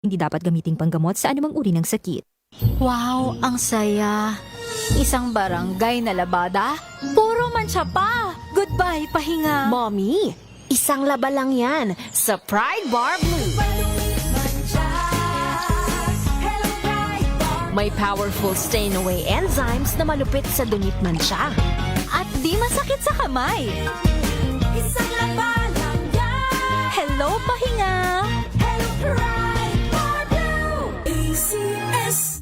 Hindi dapat gamiting panggamot sa anumang uri ng sakit. Wow, ang saya. Isang barangay na labada, puro mancha pa. Goodbye, pahinga. Mommy, isang laba lang yan sa Pride Bar Blue. May powerful stain-away enzymes na malupit sa dunit mancha. At di masakit sa kamay. Isang laba lang yan. Hello, pahinga. Hello, Pride Bar Blue. ACS.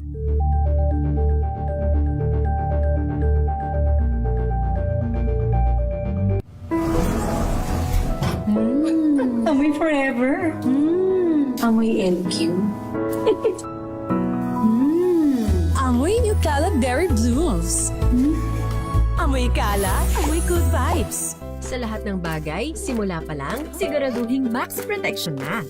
Amoy forever. Amoy LQ. Amoy New Cala Berry Blooms. Amoy Cala, amoy good vibes. Sa lahat ng bagay, simula pa lang, siguraduhing max protection na.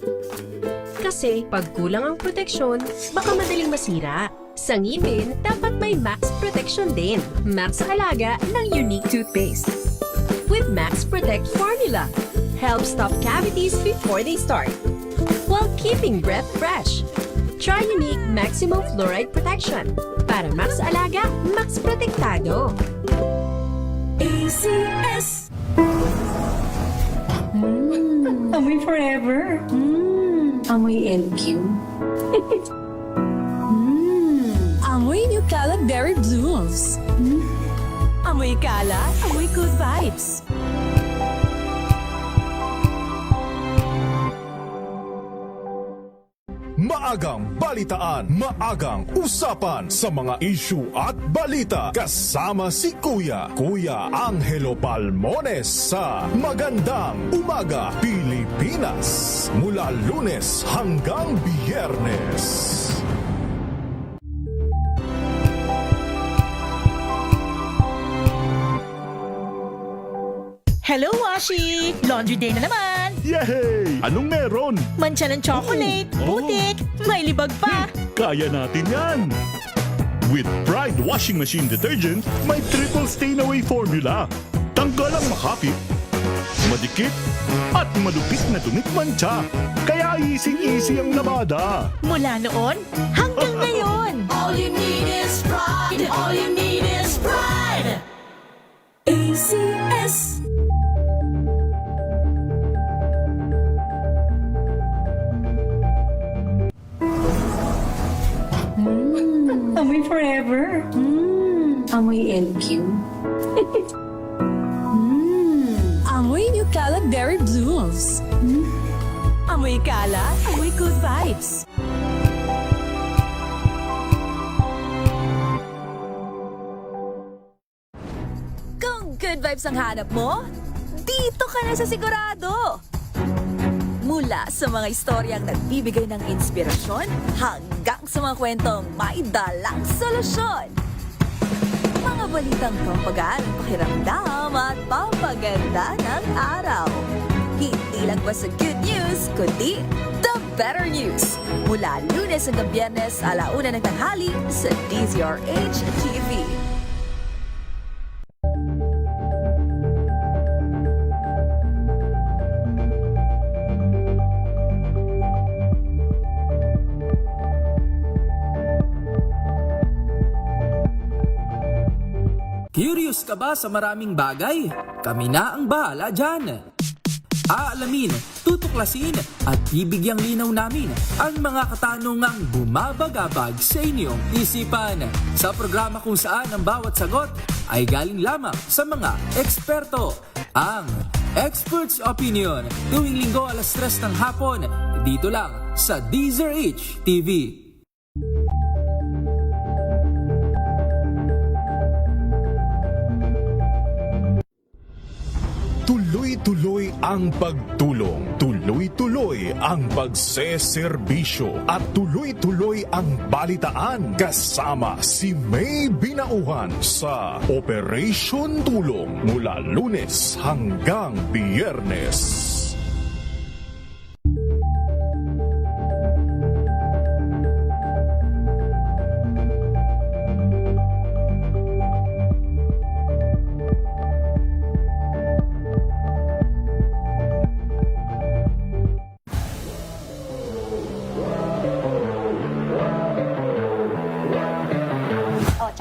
Kasi pag kulang ang proteksyon, baka madaling masira. Sa ngipin, dapat may max protection din. Max sa halaga ng unique toothpaste. With Max Protect Formula, help stop cavities before they start, while keeping breath fresh. Try unique maximum fluoride protection para max alaga, max protektado. ACS. Amoy forever. Amoy LQ. Amoy New Cala Berry Blooms. Amoy Cala, amoy good vibes. Maagang balitaan, maagang usapan sa mga issue at balita kasama si Kuya Angelo Palmones sa Magandang Umaga Pilipinas mula Lunes hanggang Biyernes. Hello, Washi! Laundry day na naman! Yay! Anong meron? Mancha ng chocolate, putik, may libag pa! Kaya natin yan! With Pride Washing Machine Detergent, may triple stain-away formula. Tanggal ang makapit, madikit, at malupit na dunit mancha. Kaya easy-easy ang labada. Mula noon hanggang ngayon! All you need is pride. All you need is pride. ACS. Amoy forever. Amoy LQ. Amoy New Cala Berry Blooms. Amoy Cala, amoy good vibes. Kung good vibes ang hanap mo, dito ka na sa sigurado. Mula sa mga istoryang nagbibigay ng inspirasyon hanggang sa mga kwentong may dalang solusyon. Mga balitang pampagaan, pakiramdam at pampaganda ng araw. Hindi lang ba sa good news, kundi the better news. Mula Lunes hanggang Biyernes, 1:00 ng tanghali sa DZRH TV. Curious ka ba sa maraming bagay? Kami na ang bahala dyan. Aalamin, tutuklasin at bibigyang linaw namin ang mga katanungang bumabagabag sa inyong isipan. Sa programa kung saan ang bawat sagot ay galing lamang sa mga eksperto. Ang Expert's Opinion, tuwing linggo 3:00 ng hapon, dito lang sa DZRH TV. Tuloy-tuloy ang pagtulong, tuloy-tuloy ang pagseserbisyo at tuloy-tuloy ang balitaan kasama si May Binauhan sa Operation Tulong mula Lunes hanggang Biyernes.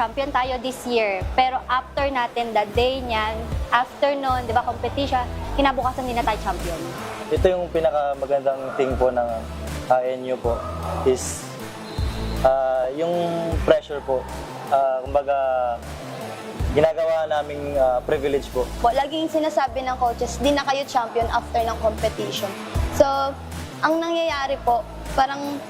champion tayo this year. Pero after natin, the day niyan, after nun, di ba, competition, kinabukasan din na tayo champion. Ito yung pinakamagandang thing po ng ANU po is yung pressure po. Kumbaga, ginagawa naming privilege po. Laging sinasabi ng coaches, di na kayo champion after ng competition. So, ang nangyayari po, parang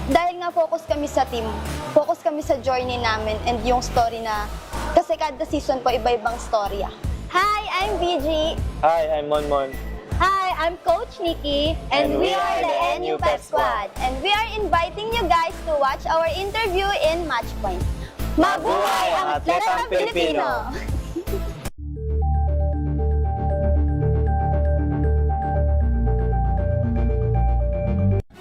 dahil nga focus kami sa team, focus kami sa journey namin and yung story na, kasi kada season po iba-ibang storya. Hi, I'm BG. Hi, I'm Monmon. Hi, I'm Coach Nikki, and we are the NU Pep Squad. And we are inviting you guys to watch our interview in Matchpoint. Mabuhay ang atletang Pilipino!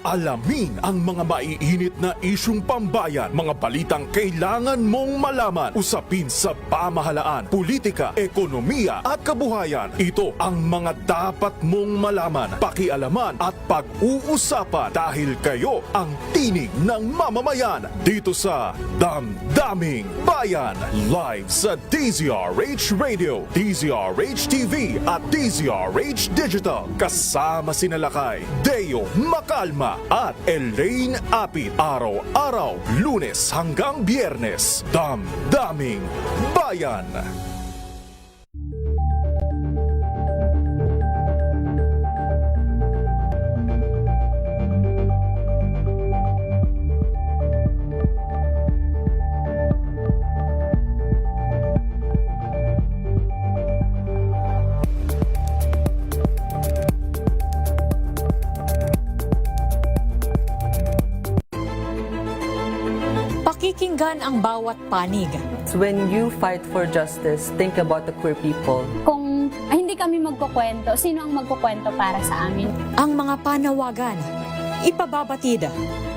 Alamin ang mga maiinit na isyung pambayan, mga balitang kailangan mong malaman, usapin sa pamahalaan, politika, ekonomiya at kabuhayan. Ito ang mga dapat mong malaman, pakialaman at pag-uusapan dahil kayo ang tinig ng mamamayan dito sa Damdaming Bayan. Live sa DZRH Radio, DZRH TV at DZRH Digital. Kasama sina Lakay, Deo Macalma at Elaine Apit. Araw-araw, Lunes hanggang Biyernes. Damdaming Bayan. Pakikinggan ang bawat panig. When you fight for justice, think about the queer people. Kung hindi kami magkukwento, sino ang magkukwento para sa amin? Ang mga panawagan. Ipababatid.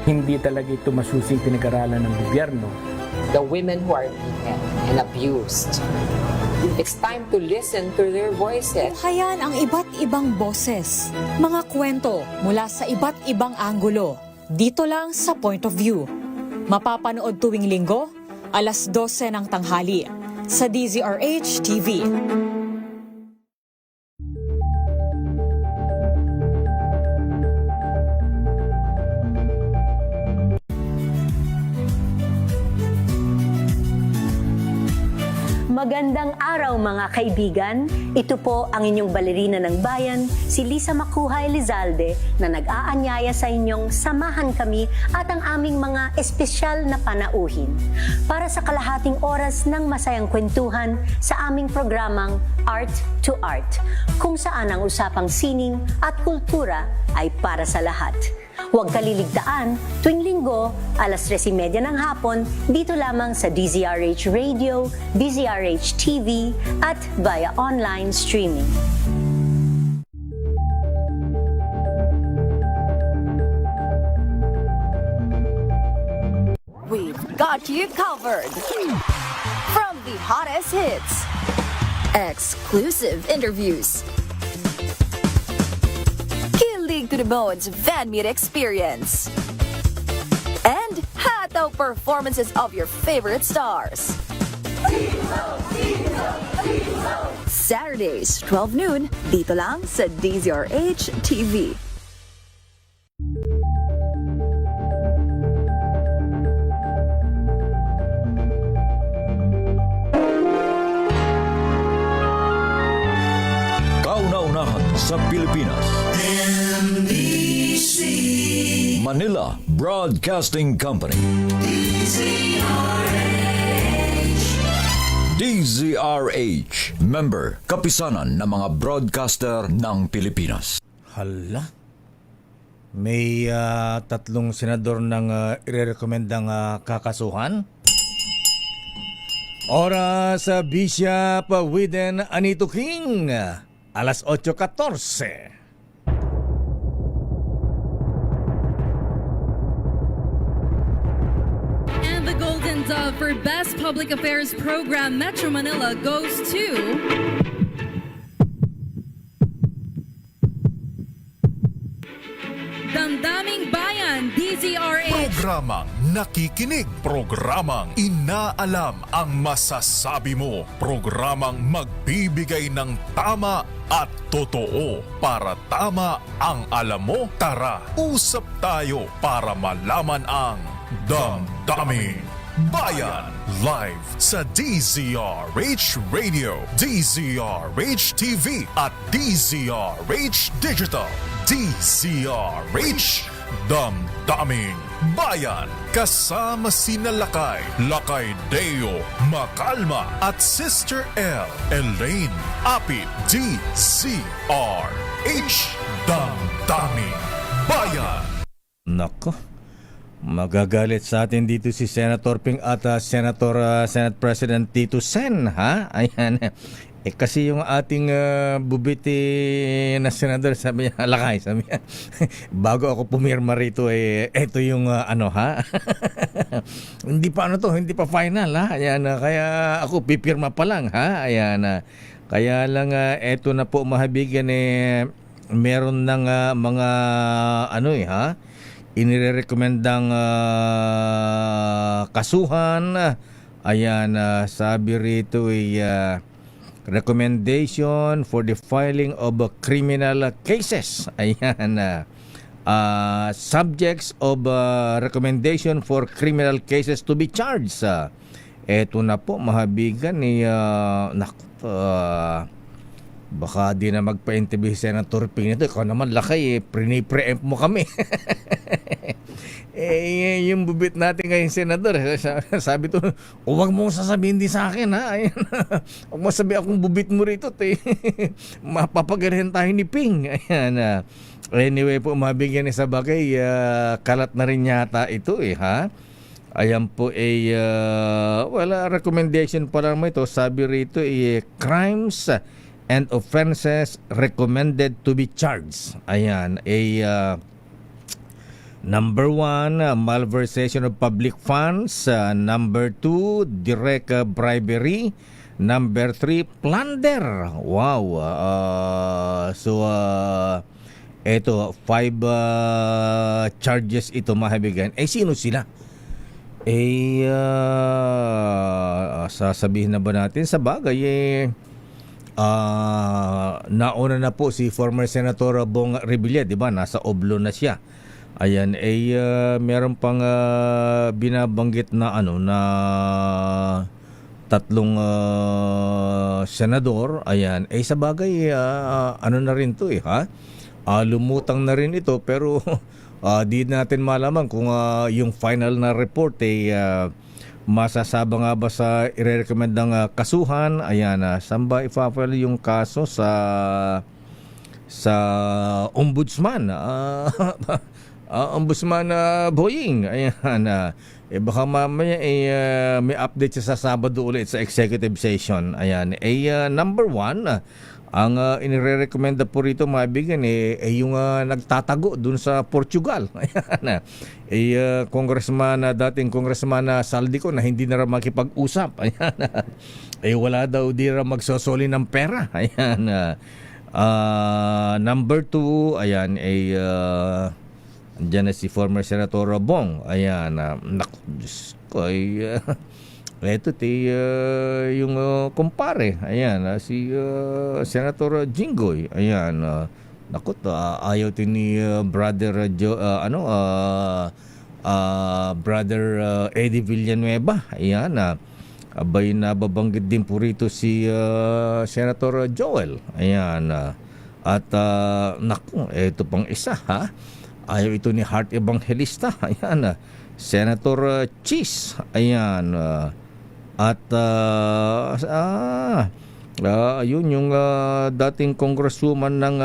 Hindi talaga ito masusing pinag-aralan ng gobyerno. The women who are beaten and abused. It's time to listen to their voices. Tunghayan ang iba't ibang boses. Mga kwento mula sa iba't ibang anggulo. Dito lang sa Point of View. Mapapanood tuwing linggo, alas 12 ng tanghali sa DZRH TV. Magandang araw mga kaibigan. Ito po ang inyong balerina ng bayan, si Lisa Macuha Elizalde, na nag-aanyaya sa inyong samahan kami at ang aming mga espesyal na panauhin para sa kalahating oras ng masayang kwentuhan sa aming programang Art to Art, kung saan ang usapang sining at kultura ay para sa lahat. Huwag kaliligtaan, tuwing linggo, alas 3:30 ng hapon, dito lamang sa DZRH Radio, DZRH TV, at via online streaming. We've got you covered. From the hottest hits, exclusive interviews, Kilig to the Bones fan meet experience, and hataw performances of your favorite stars. Saturdays, 12 noon, dito lang sa DZRH TV. Kauna-unahan sa Pilipinas. NBC Manila Broadcasting Company. DZRH. Member, kapisanan ng mga broadcaster ng Pilipinas. Hala. May tatlong senador ng irerekomendang kakasuhan. Oras sa Bishop Widen Anito King. Alas 8:14. And the Golden Dove for Best Public Affairs Program Metro Manila goes to Damdaming Bayan, DZRH. Programang nakikinig, programang inaalam ang masasabi mo, programang magbibigay ng tama at totoo para tama ang alam mo. Tara, usap tayo para malaman ang Damdamin Bayan. Live sa DZRH Radio, DZRH TV at DZRH Digital. DZRH Damdamin Bayan. Kasama sina Lakay Deo Macalma at Sister L. Elaine Apit. DZRH Damdamin Bayan. Nako, magagalit sa atin dito si Senator Ping at Senate President Tito Sen, ha? Ayan. Kasi yung ating bubiti na senador, sabi niya, Lakay, sabi niya, bago ako pumirma rito, eto yung ha? Hindi pa final, ha? Ayan, kaya ako pipirma pa lang, ha? Ayan, kaya lang, eto na po mahabigan, meron ng mga, ha? Inirekomendang kasuhan. Ayan, sabi rito recommendation for the filing of criminal cases. Ayan, subjects of recommendation for criminal cases to be charged. Eto na po mahabigan ni baka di na magpa-interview si Senator Ping nito. Ikaw naman, Lakay, pre-empt mo kami. Yung bubit natin ngayon, Senador, sabi to, huwag mong sasabihin din sa akin, ha? Huwag mo sabihin akong bubit mo rito, mapapagarihan tayo ni Ping. Ayan, anyway po, mabigyan sa bagay, kalat na rin yata ito, ha? Ayan po, recommendation pa lang mo ito, sabi rito, crimes and offenses recommended to be charged. Ayan, number 1, malversation of public funds. Number 2, direct bribery. Number 3, plunder. Wow. Ito, 5 charges ito mahabigan. Sino sila? Sasabihin na ba natin? Sa bagay, nauna na po si former Senator Bong Revilla, di ba? Nasa Oblo na siya. Ayan, meron pang binabanggit na na tatlong senador. Ayan, sa bagay na rin to, ha? Lumutang na rin ito, pero di natin malaman kung yung final na report masasaba nga ba sa irerekomendang kasuhan. Ayan, saan ba ipapala yung kaso sa ombudsman? Ombudsman Boying. Ayan, baka mamaya may update sa Sabado ulit sa executive session. Ayan, number 1, ang inirerekomenda po rito mabigyan yung nagtatago dun sa Portugal. Ayan, dating congressman Saldico na hindi na rin makipag-usap. Ayan, wala daw di rin magsosoli ng pera. Ayan, number 2, ayan, andyan na si former Senator Bong. Ayan, Diyos ko, ito yung kumpare. Ayan, si Senator Jinggoy. Ayan, ayaw ni brother brother Eddie Villanueva. Ayan, abay nababanggit din po rito si Senator Joel. Ayan, at ito pang isa, ha? Ayaw ito ni Heart Evangelista. Ayan, Senator Cheese. Ayan, at yun yung dating congresswoman ng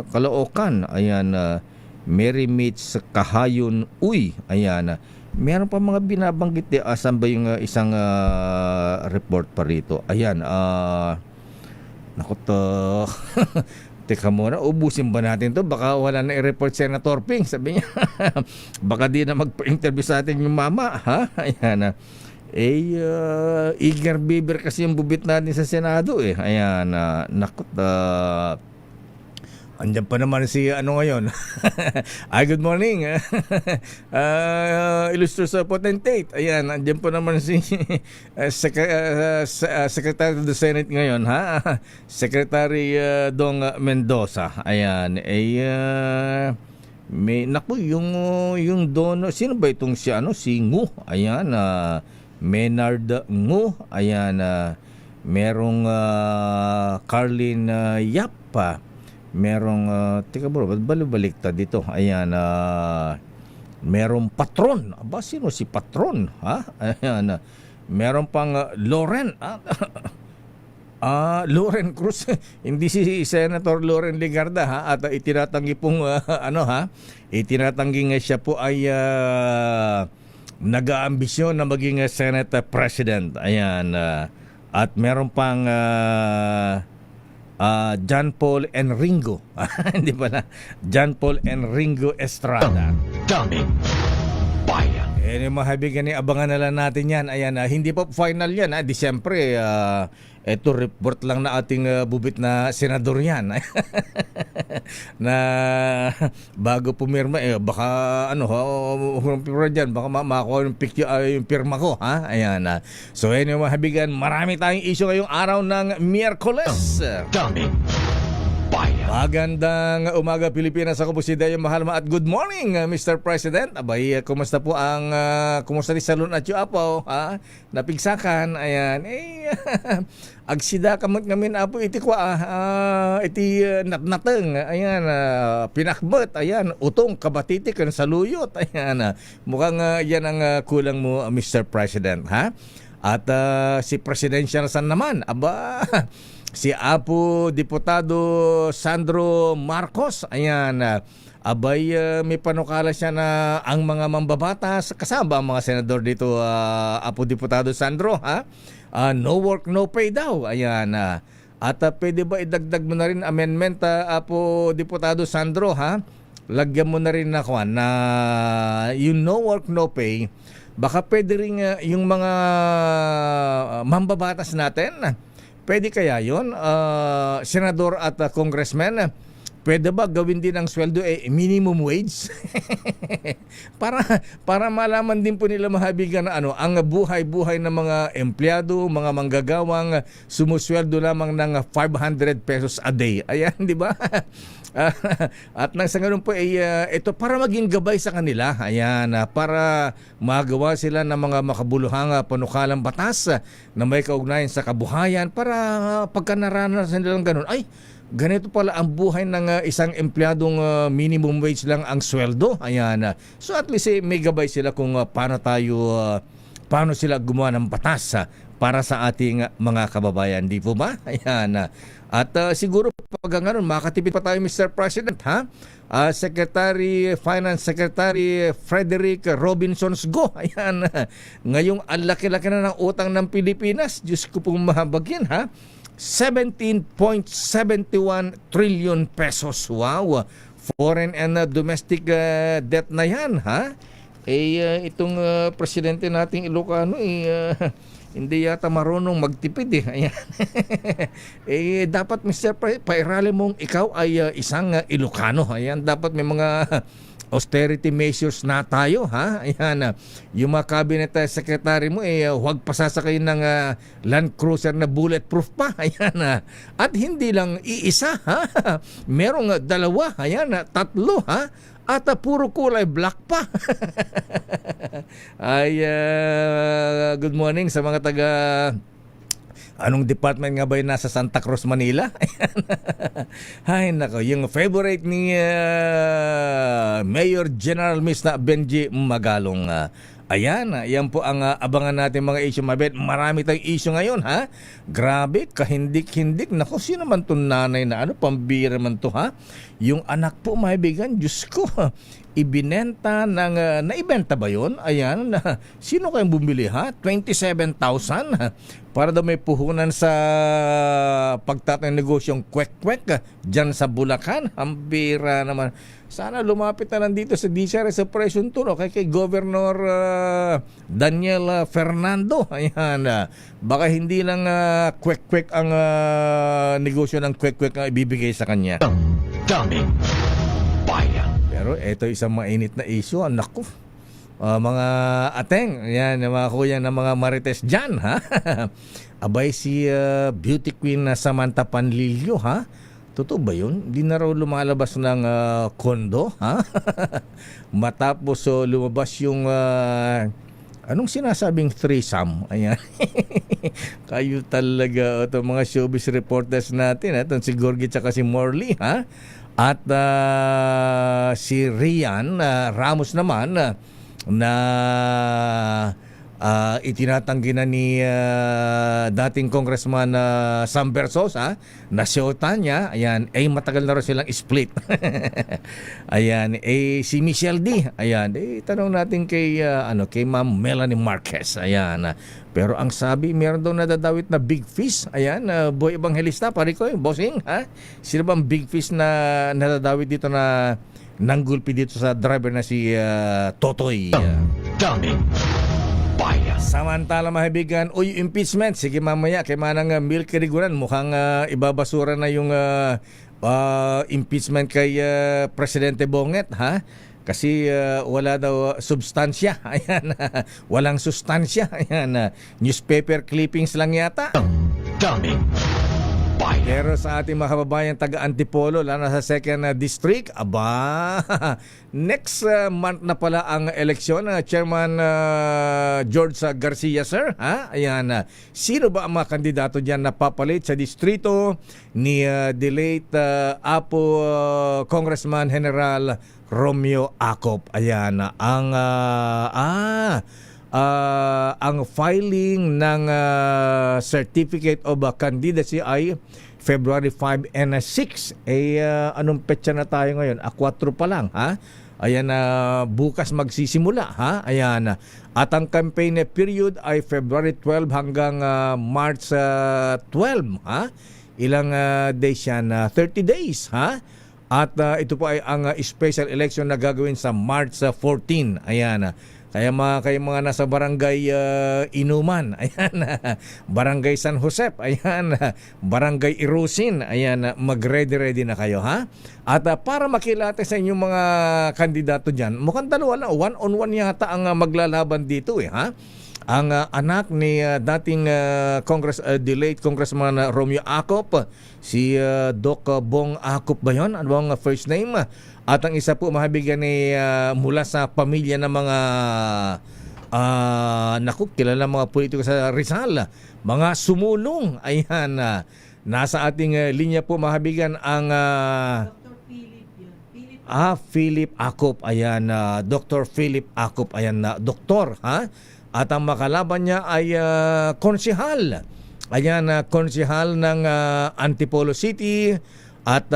Caloocan. Ayan, Mary Mitz Kahayon Uy. Ayan, meron pa mga binabanggit. Asan ba yung isang report pa rito? Ayan, teka muna, ubusin ba natin to? Baka wala na i-report Senator Ping, sabi niya. Baka di na magpa-interview sa atin yung mama, ha? Ayan, eager beaver kasi yung bubit natin sa Senado, Ayan, Andyan pa naman si ano ngayon. Ay, good morning. Illustrious Potentate. Ayan, andyan pa naman si Secretary of the Senate ngayon, ha? Secretary Dong Mendoza. Ayan, may naku yung dono, sino ba itong si Ngu? Ayan, Menard Ngu. Ayan, merong Carlin Yap pa. Merong, teka bro, ba't baliktad dito? Ayan, merong Patron. Aba, sino si Patron? Ha? Ayan, meron pang Loren. Loren Cruz. Hindi si Senator Loren Legarda, ha? At itinatanggi pong, itinatanggi nga siya po ay nag-aambisyon na maging Senate President. Ayan, at meron pang John Paul Enringo. Hindi pala. John Paul Enringo Estrada. Daming bayan. Mahabigan ni abangan na lang natin yan. Ayan, hindi pa final yan. Di siyempre, ito report lang na ating bubit na senador yan. Na bago pumirma, baka dyan, baka makakuha yung picture, yung pirma ko. Ha? Ayan. So anyway, mahabigan, marami tayong issue ngayong araw ng Miyerkules. Daming bayan. Magandang umaga Pilipinas, ako po si Dayo Mahalma at good morning Mr. President. Abay, kumusta po ang kumusta ni Salon at Apo, ha? Napigsakan, ayan. Agsida kamot ngamin apo iti kwa iti natnateng, ayan, pinakbet, ayan, utong kabatitik kan saluyot, ayan. Mukhang yan ang kulang mo Mr. President, ha? At si Presidential San naman, aba, si Apo Diputado Sandro Marcos, ayan, abay, may panukala siya na ang mga mambabatas, kasama ang mga senador dito, Apo Diputado Sandro, ha? No work, no pay daw, ayan. At pwede ba idagdag mo na rin amendment, Apo Diputado Sandro, ha? Lagyan mo na rin na yung no work, no pay, baka pwede rin yung mga mambabatas natin. Pwede kaya yun, senador at congressman, pwede ba gawin din ang sweldo minimum wage? para malaman din po nila mahabigan na ang buhay-buhay ng mga empleyado, mga manggagawang sumusweldo lamang ng 500 pesos a day. Ayan, di ba? At nang sa ganun po ito para maging gabay sa kanila, ayan, para magawa sila ng mga makabuluhang panukalang batas na may kaugnayan sa kabuhayan, para pagka naranasan nilang ganun, ay ganito pala ang buhay ng isang empleyadong minimum wage lang ang sweldo. Ayan, so at least may gabay sila kung paano sila gumawa ng batas para sa ating mga kababayan, di po ba? Ayan. At siguro pag ganun, makatipid pa tayo Mr. President, ha? Finance Secretary Frederick Robinson's Go. Ayan. Ngayong ang laki-laki na ng utang ng Pilipinas. Diyos ko pong mahabagin, ha? 17.71 trillion pesos. Wow. Foreign and domestic debt na yan, ha? Itong presidente nating Ilocano, hindi yata marunong magtipid, Ayan. Dapat Mr. Pairali mong ikaw ay isang Ilocano. Ayan, dapat may mga austerity measures na tayo, ha? Ayan, yung mga cabinet secretary mo huwag pasasakay ng Land Cruiser na bulletproof pa. Ayan, at hindi lang iisa, ha? Merong dalawa, ayan, tatlo, ha? At puro kulay black pa. Ay, good morning sa mga taga anong department nga ba yung nasa Santa Cruz, Manila? Ay, nako, yung favorite ni Mayor General Miss na Benji Magalong. Ayan, yan po ang abangan natin mga issue, mabet. Marami tayong issue ngayon, ha? Grabe, kahindik-hindik. Naku, sino man itong nanay na pambira man to, ha? Yung anak po, maibigan, Diyos ko, ibinenta ng, naibenta ba yun? Ayan, sino kayong bumili, ha? 27,000 para daw may puhunan sa pagtatang negosyong kwek-kwek dyan sa Bulacan. Ambira naman. Sana lumapit na lang dito sa DCRS Operation 2, kay Governor Daniel Fernando. Ayan, baka hindi lang kwek-kwek ang negosyo ng kwek-kwek ang ibibigay sa kanya. daming bayan. Pero ito isang mainit na issue. Naku. Mga ateng, yan, mga kuya ng mga marites dyan, ha? Abay si beauty queen na Samantha Panlilio, ha? Totoo ba yun? Di na raw lumalabas ng kondo, ha? Matapos lumabas yung anong sinasabing threesome? Ayan. Kayo talaga ito mga showbiz reporters natin, ha? Itong si Gorgie tsaka si Morley, ha? At si Rian Ramos naman na itinatanggi na ni dating Congressman Sam Versosa na siyota niya. Ayan, matagal na rin silang split. Ayan, si Michelle D. Ayan, tanong natin kay kay Ma'am Melanie Marquez. Ayan, pero ang sabi, meron daw nadadawit na big fish. Ayan, Boy Evangelista, pare ko, bossing, ha? Sino bang big fish na nadadawit dito na nanggulpi dito sa driver na si Totoy? Daming bayan. Samantala mga kaibigan, impeachment. Sige mamaya, kay manang Milky Riguran, mukhang ibabasura na yung impeachment kay Presidente Bonget, ha? Kasi wala daw substansya. Ayan, walang sustansya. Ayan, newspaper clippings lang yata. Daming bayan. Pero sa ating mga kababayan taga Antipolo, lalo na sa 2nd District, next month na pala ang eleksyon. Chairman George Garcia, sir, ha? Ayan, sino ba ang mga kandidato diyan na papalit sa distrito ni the late Apo Congressman General Romeo Acop? Ayan, ang filing ng Certificate of Candidacy ay February 5 and 6. Anong petsa na tayo ngayon? 4 pa lang, ha? Ayan, bukas magsisimula, ha? Ayan, at ang campaign period ay February 12 hanggang March 12, ha? Ilang days yan? 30 days, ha? At ito po ay ang special election na gagawin sa March 14. Ayan. Kaya mga nasa barangay Inuman, ayan, barangay San Jose, ayan, barangay Irusin, ayan, mag-ready na kayo, ha? At para makilate sa inyong mga kandidato dyan, mukhang dalawa lang, one-on-one yata ang maglalaban dito, ha? Ang anak ni dating the late Congressman Romeo Acop, si Doc Bong Acop ba yun? Ano ang first name? At ang isa po mahabigyan ni mula sa pamilya ng mga kilala mga politiko sa Rizal, mga sumulong. Ayan, nasa ating linya po mahabigyan ang Philip Acop. Ayan, Dr. Philip Acop. Ayan, doktor, ha? At ang makalaban niya ay konsehal. Ayan, konsehal ng Antipolo City. At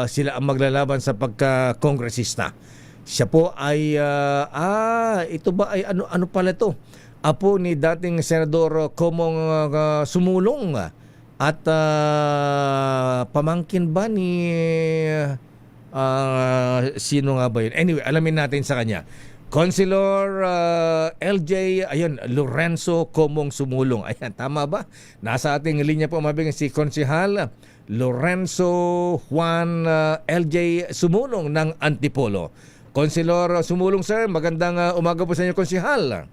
sila ang maglalaban sa pagka-kongresista. Siya po ay ito ba ay ano pala to? Apo ni dating Senador Komong Sumulong at pamangkin ba ni sino nga ba yun? Anyway, alamin natin sa kanya. Councilor LJ, ayun, Lorenzo Komong Sumulong. Ayan, tama ba? Nasa ating linya po mabigang si Konsehal Lorenzo Juan LJ Sumulong ng Antipolo. Councilor Sumulong, sir, magandang umaga po sa inyo, Konsehal.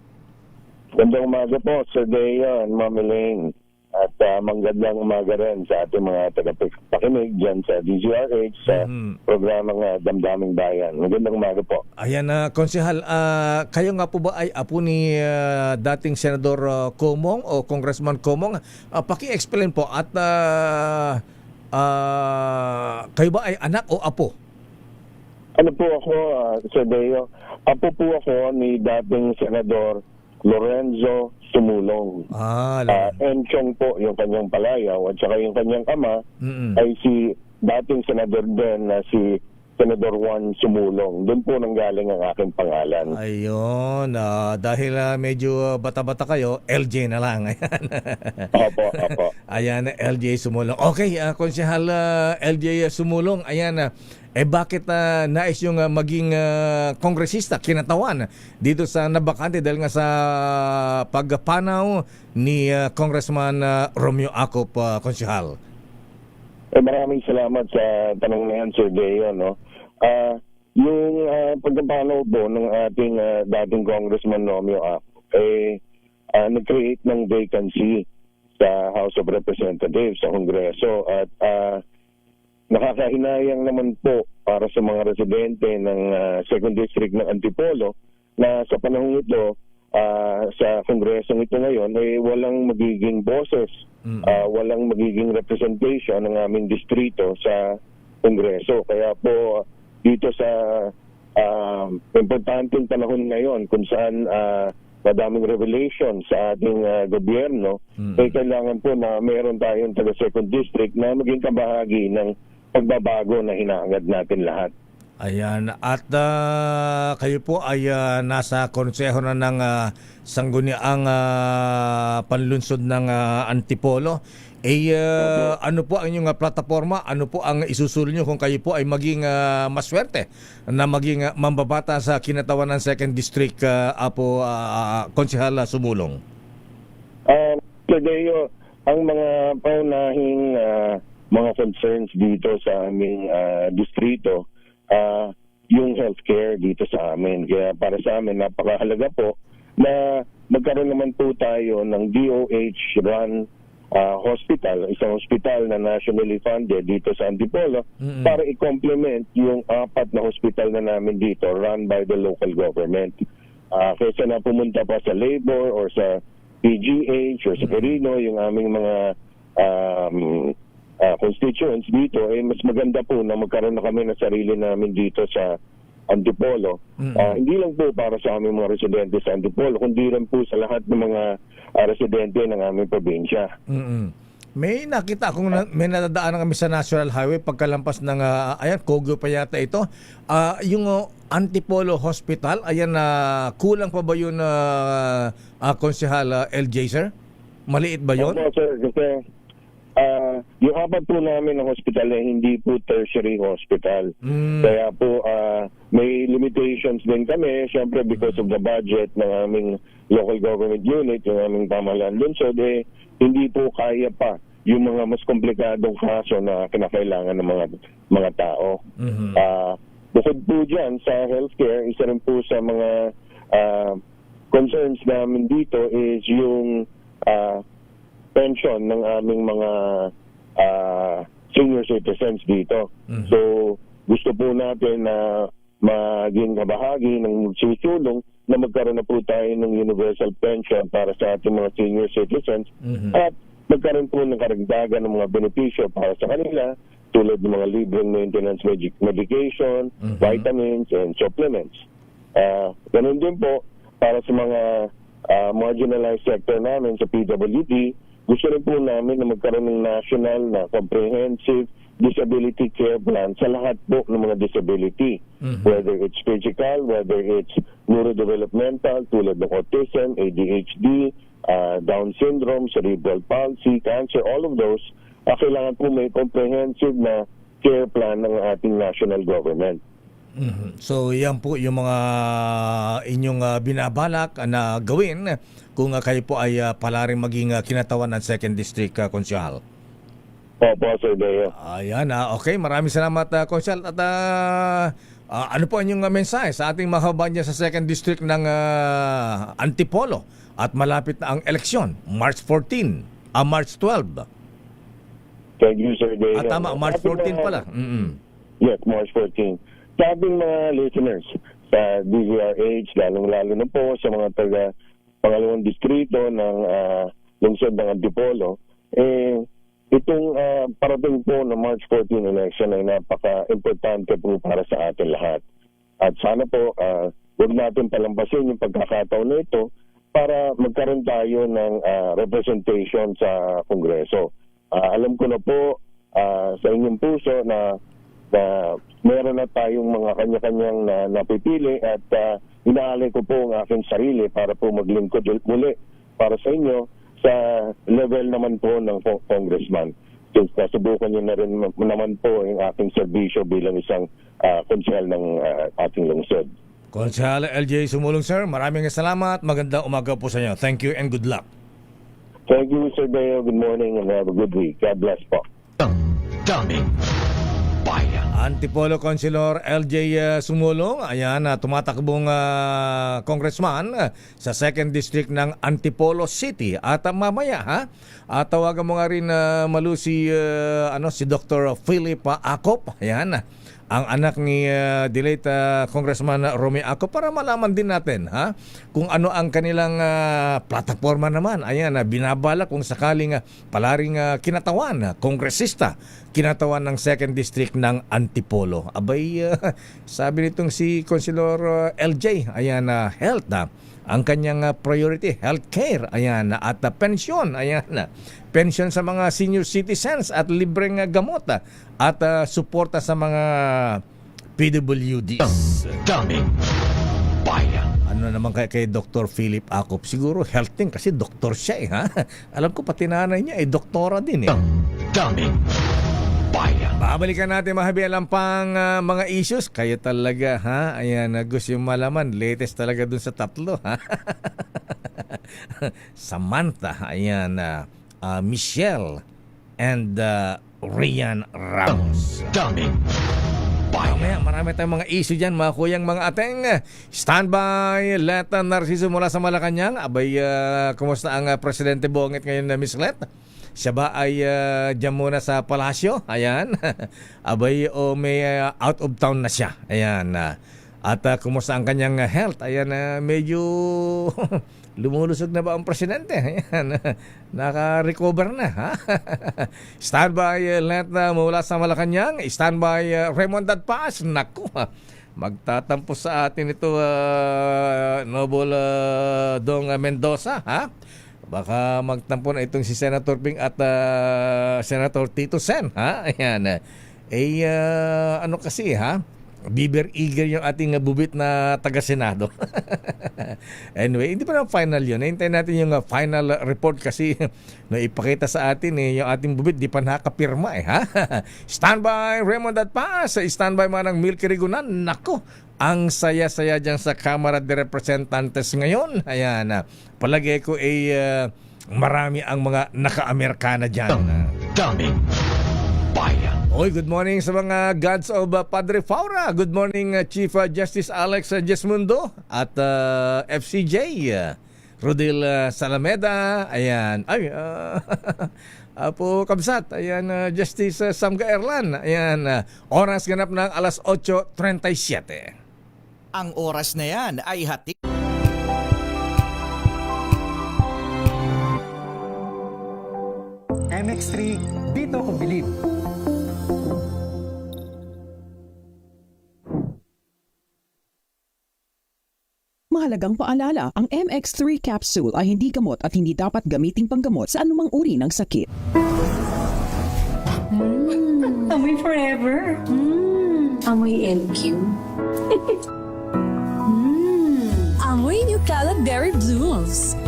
Magandang umaga po, Sir Deo and Mami Ling. At magandang umaga rin sa ating mga tagapakinig dyan sa DZRH sa programang Damdaming Bayan. Magandang umaga po. Ayan, Konsehal, kayo nga po ba ay apo ni dating Senador Komong o Congressman Komong? Paki-explain po at kayo ba ay anak o apo? Ano po ako, Sir Deo? Apo po ako ni dating Senador Lorenzo Sumulong. Enchong po yung kanyang palayaw at saka yung kanyang ama ay si dating senador din na si Senador Juan Sumulong. Doon po nanggaling ang aking pangalan. Ayun, dahil medyo bata-bata kayo, LJ na lang. Ayan. Opo. Ayan, LJ Sumulong. Okay, Konsehal LJ Sumulong, ayan, bakit nais yung maging kongresista, kinatawan dito sa nabakante dahil nga sa pagpanaw ni Congressman Romeo Acop, Konsehal? Maraming salamat sa tanong na yan, Sir Deo, no? Yung pagkapanaw po ng ating dating Congressman Romeo Act, nag-create ng vacancy sa House of Representatives, sa Kongreso. At nakakahinayang naman po para sa mga residente ng 2nd District ng Antipolo na sa panahon ito, sa Kongresong ito ngayon, walang magiging boses, walang magiging representation ng aming distrito sa Kongreso. Kaya po dito sa importanteng panahon ngayon kung saan madaming revelation sa ating gobyerno, kailangan po na mayroon tayong taga 2nd District na maging kabahagi ng pagbabago na hinahangad natin lahat. Ayan, at kayo po ay nasa konseho na ng sangguniang panlunsod ng Antipolo. Ano po ang inyong plataforma? Ano po ang isusulong nyo kung kayo po ay maging maswerte na maging mambabata sa kinatawan ng 2nd District, Konsehal Sumulong? Deo, ang mga paunahing mga concerns dito sa aming distrito, yung healthcare dito sa amin. Kaya para sa amin, napakahalaga po na magkaroon naman po tayo ng DOH-run hospital, isang hospital na nationally funded dito sa Antipolo para i-complement yung 4 na hospital na namin dito run by the local government. Kaysa na pumunta pa sa labor or sa PGH or sa Perino, yung aming mga constituents dito, mas maganda po na magkaroon na kami ng sarili namin dito sa Antipolo. Hindi lang po para sa aming mga residente sa Antipolo, kundi rin po sa lahat ng mga residente ng aming probinsya. May nakita akong may nadadaanan kami sa National Highway pagkalampas ng Kogyo pa yata ito. Yung Antipolo Hospital, kulang pa ba yun, Konsehal LJ, sir? Maliit ba yun? Opo, sir, kasi yung 4 po namin ng hospital ay hindi po tertiary hospital. Kaya po may limitations din kami, syempre because of the budget ng aming local government unit, yung aming pamahalaan lungsod, hindi po kaya pa yung mga mas komplikadong kaso na kinakailangan ng mga tao. Bukod po dyan sa healthcare, isa rin po sa mga concerns namin dito is yung pension ng aming mga senior citizens dito. So, gusto po natin na maging kabahagi ng susulong na magkaroon na po tayo ng universal pension para sa ating mga senior citizens at magkaroon po ng karagdagan ng mga benepisyo para sa kanila tulad ng mga libreng maintenance medication, vitamins, and supplements. Ganun din po para sa mga marginalized sector namin sa PWD, gusto rin po namin na magkaroon ng national na comprehensive disability care plan sa lahat po ng mga disability. Whether it's physical, whether it's neurodevelopmental, tulad ng autism, ADHD, Down syndrome, cerebral palsy, cancer, all of those, kailangan po may comprehensive na care plan ng ating national government. So yan po yung mga inyong binabalak na gawin kung kayo po ay pala rin maging kinatawan ng 2nd District, Konsehal. Opo, Sir Deo. Ayan, okay. Maraming salamat, Konsehal. At ano po ang inyong mensahe sa ating mga kababayan sa 2nd District ng Antipolo at malapit na ang eleksyon, March 14, March 12. Thank you, Sir Deo. Tama, March 14 pala. Yes, March 14. Sa ating mga listeners sa DZRH, lalong-lalo na po sa mga pangalawang distrito ng lungsod ng Antipolo, itong parating po na March 14 election ay napaka-importante po para sa atin lahat. At sana po, huwag natin palampasin yung pagkakataon na ito para magkaroon tayo ng representation sa Kongreso. Alam ko na po sa inyong puso na meron na tayong mga kanya-kanyang napipili at inaalay ko po ang aking sarili para po maglingkod muli para sa inyo sa level naman po ng congressman. Since nasubukan nyo na rin naman po yung aking serbisyo bilang isang konsehal ng ating lungsod. Konsehal LJ Sumulong, sir, maraming salamat. Magandang umaga po sa inyo. Thank you and good luck. Thank you, Sir Deo. Good morning and have a good week. God bless po. daming bayan. Antipolo Councilor LJ Sumulong, ayan, tumatakbong congressman sa 2nd District ng Antipolo City. At mamaya, tawagan mo nga rin Malu si Dr. Philip Acop, ayan, ang anak ni delayed Congressman Romy Acop, para malaman din natin kung ano ang kanilang plataforma naman. Ayan, binabala kung sakaling palaring kinatawan, kongresista, kinatawan ng 2nd District ng Antipolo. Abay, sabi nitong si Councilor LJ, ayan, health ang kanyang priority, healthcare, ayan, at pensyon, ayan, pensyon sa mga senior citizens at libreng gamot at suporta sa mga PWDs. Daming bayan. Ano naman kay Dr. Philip Acop? Siguro health din kasi doktor siya Alam ko pati nanay niya doktora din Daming bayan. Babalikan natin mahabialang pang mga issues. Kayo talaga ayan, gusto yung malaman. Latest talaga dun sa tatlo Samantha, ayan, Michelle and Rian Ramos. Daming bayan. Marami tayong mga issue dyan, mga kuyang, mga ateng. Standby, Let Narciso mula sa Malacanang. Abay, kumusta ang Presidente Bongit ngayon na Miss Let? Siya ba ay dyan muna sa palasyo? Ayan. Abay, o may out of town na siya? Ayan. At kumusta ang kanyang health? Ayan, medyo lumulusog na ba ang presidente? Ayan, naka-recover na. Standby, Let mula sa Malacanang. Standby, Raymond Dadpas. Naku, magtatampo sa atin ito, Noble Dong Mendoza. Baka magtampo na itong si Senator Ping at Senator Tito Sen. Ayan. Ano kasi Bieber eager yung ating bubit na taga-Senado. Anyway, hindi pa na final yun. Hintayin natin yung final report kasi naipakita sa atin yung ating bubit di pa nakapirma Standby Raymond Dadpas, standby man ng Milky Rigunan. Nako, ang saya-saya dyan sa Kamara de Representantes ngayon. Ayan, palagay ko marami ang mga naka-Amerikana dyan. Daming bayan. Oy, good morning sa mga gods of Padre Faura. Good morning, Chief Justice Alex Jesmundo at FCJ Rodil Salameda. Ayan. Ay, Apo Kabsat. Ayan, Justice Samga Erlan. Ayan, oras ganap ng alas 8:37. Ang oras na yan ay hati. MX3, dito ko bilib. Mahalagang paalala, ang MX3 capsule ay hindi gamot at hindi dapat gamiting panggamot sa anumang uri ng sakit. Amoy forever. Amoy LQ. Amoy New Cala Berry Blooms.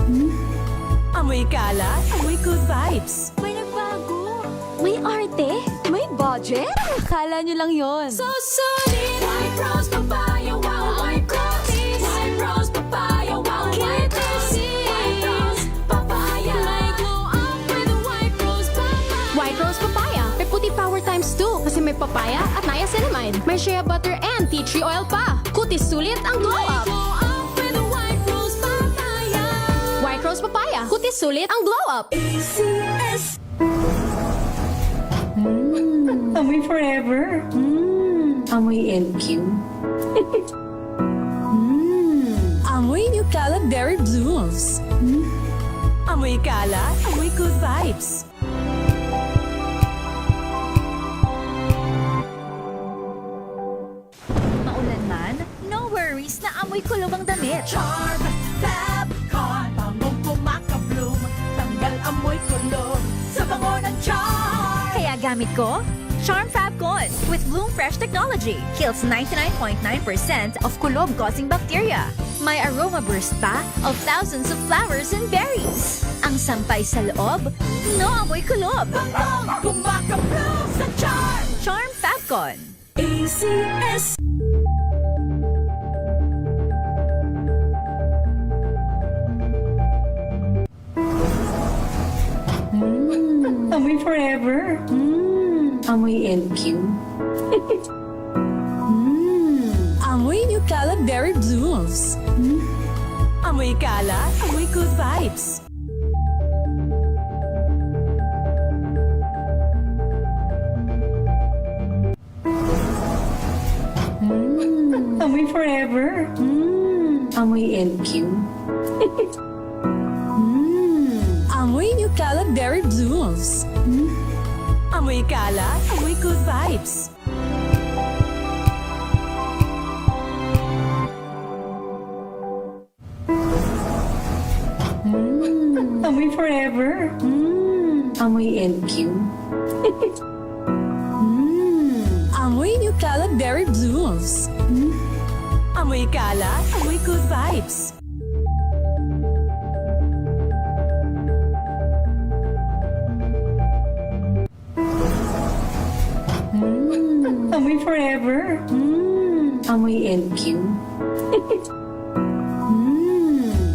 Amoy Cala, amoy good vibes. May nagbago. May arte. May budget. Akala nyo lang yon. So solid. White Rose Papaya. Wow, White Rose. White Rose Papaya. Wow, White Rose. White Rose Papaya. May glow up with a White Rose Papaya. White Rose Papaya. May puti power times 2 kasi may papaya at niacinamide. May shea butter and tea tree oil pa. Kutis sulit ang glow up. White Rose Papaya. Kutis sulit ang glow up. ACS. Amoy forever. Amoy LQ. Amoy New Cala Berry Blooms. Amoy Cala, amoy good vibes. Maulan man, no worries na amoy kulog ang damit. Charm Fabcon, bangong kumakabloom, tanggal amoy kulog sa bango ng Charm. Kaya gamit ko, Charm Fabcon with Bloom Fresh technology. Kills 99.9% of kulob-causing bacteria. May aroma burst pa of thousands of flowers and berries. Ang sampay sa loob, no amoy kulob. Bangong kumakabloom sa Charm. Charm Fabcon. ACS. Amoy forever. Amoy LQ. Amoy Nutella Berry Blooms. Amoy kalat, amoy good vibes. Amoy forever. Amoy LQ. Amoy Nutella Berry Blooms. Amoy kalat, amoy good vibes. Amoy forever. Amoy LQ. Amoy Nutella Berry Blooms. Amoy kalat, amoy good vibes. Amoy forever. Amoy LQ.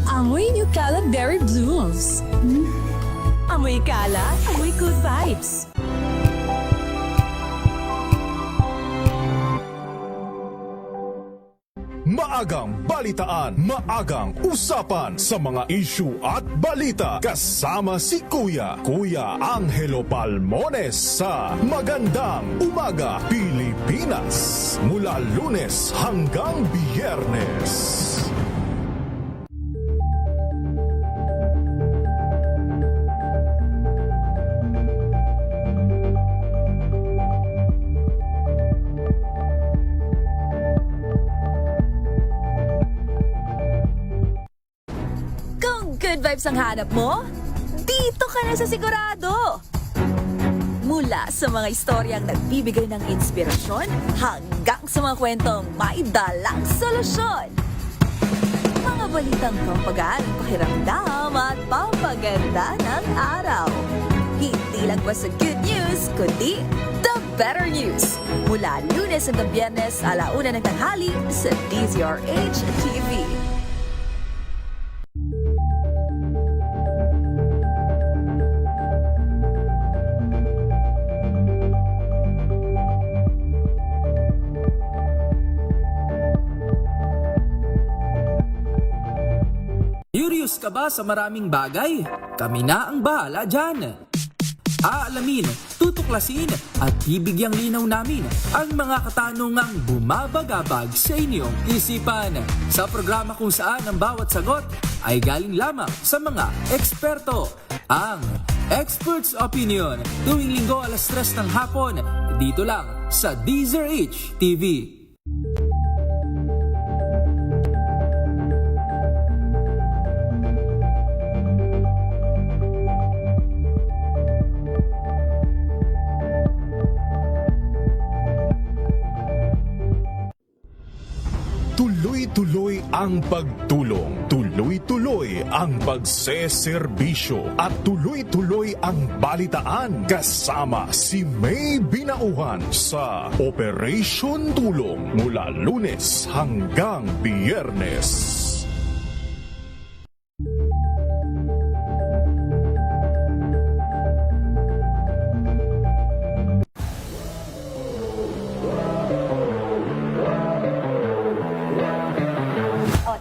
Amoy Nutella Berry Blooms. Amoy kalat, amoy good vibes. Maagang balitaan, maagang usapan sa mga issue at balita kasama si Kuya Angelo Palmones sa Magandang Umaga Pilipinas mula Lunes hanggang Biyernes. Good vibes ang hanap mo? Dito ka na sa sigurado! Mula sa mga istoryang nagbibigay ng inspirasyon hanggang sa mga kwentong may dalang solusyon. Mga balitang pampagaan, pakiramdam at pampaganda ng araw. Hindi lang ba sa good news, kundi the better news. Mula Lunes hanggang Biyernes, 1:00 ng tanghali sa DZRH TV. Curious ka ba sa maraming bagay? Kami na ang bahala dyan. Aalamin, tutuklasin at bibigyang linaw namin ang mga katanungang bumabagabag sa inyong isipan. Sa programa kung saan ang bawat sagot ay galing lamang sa mga eksperto. Ang Expert's Opinion, tuwing Linggo 3:00 ng hapon, dito lang sa DZRH TV. Tuloy-tuloy ang pagtulong, tuloy-tuloy ang pagseserbisyo at tuloy-tuloy ang balitaan kasama si May Binauhan sa Operation Tulong mula Lunes hanggang Biyernes.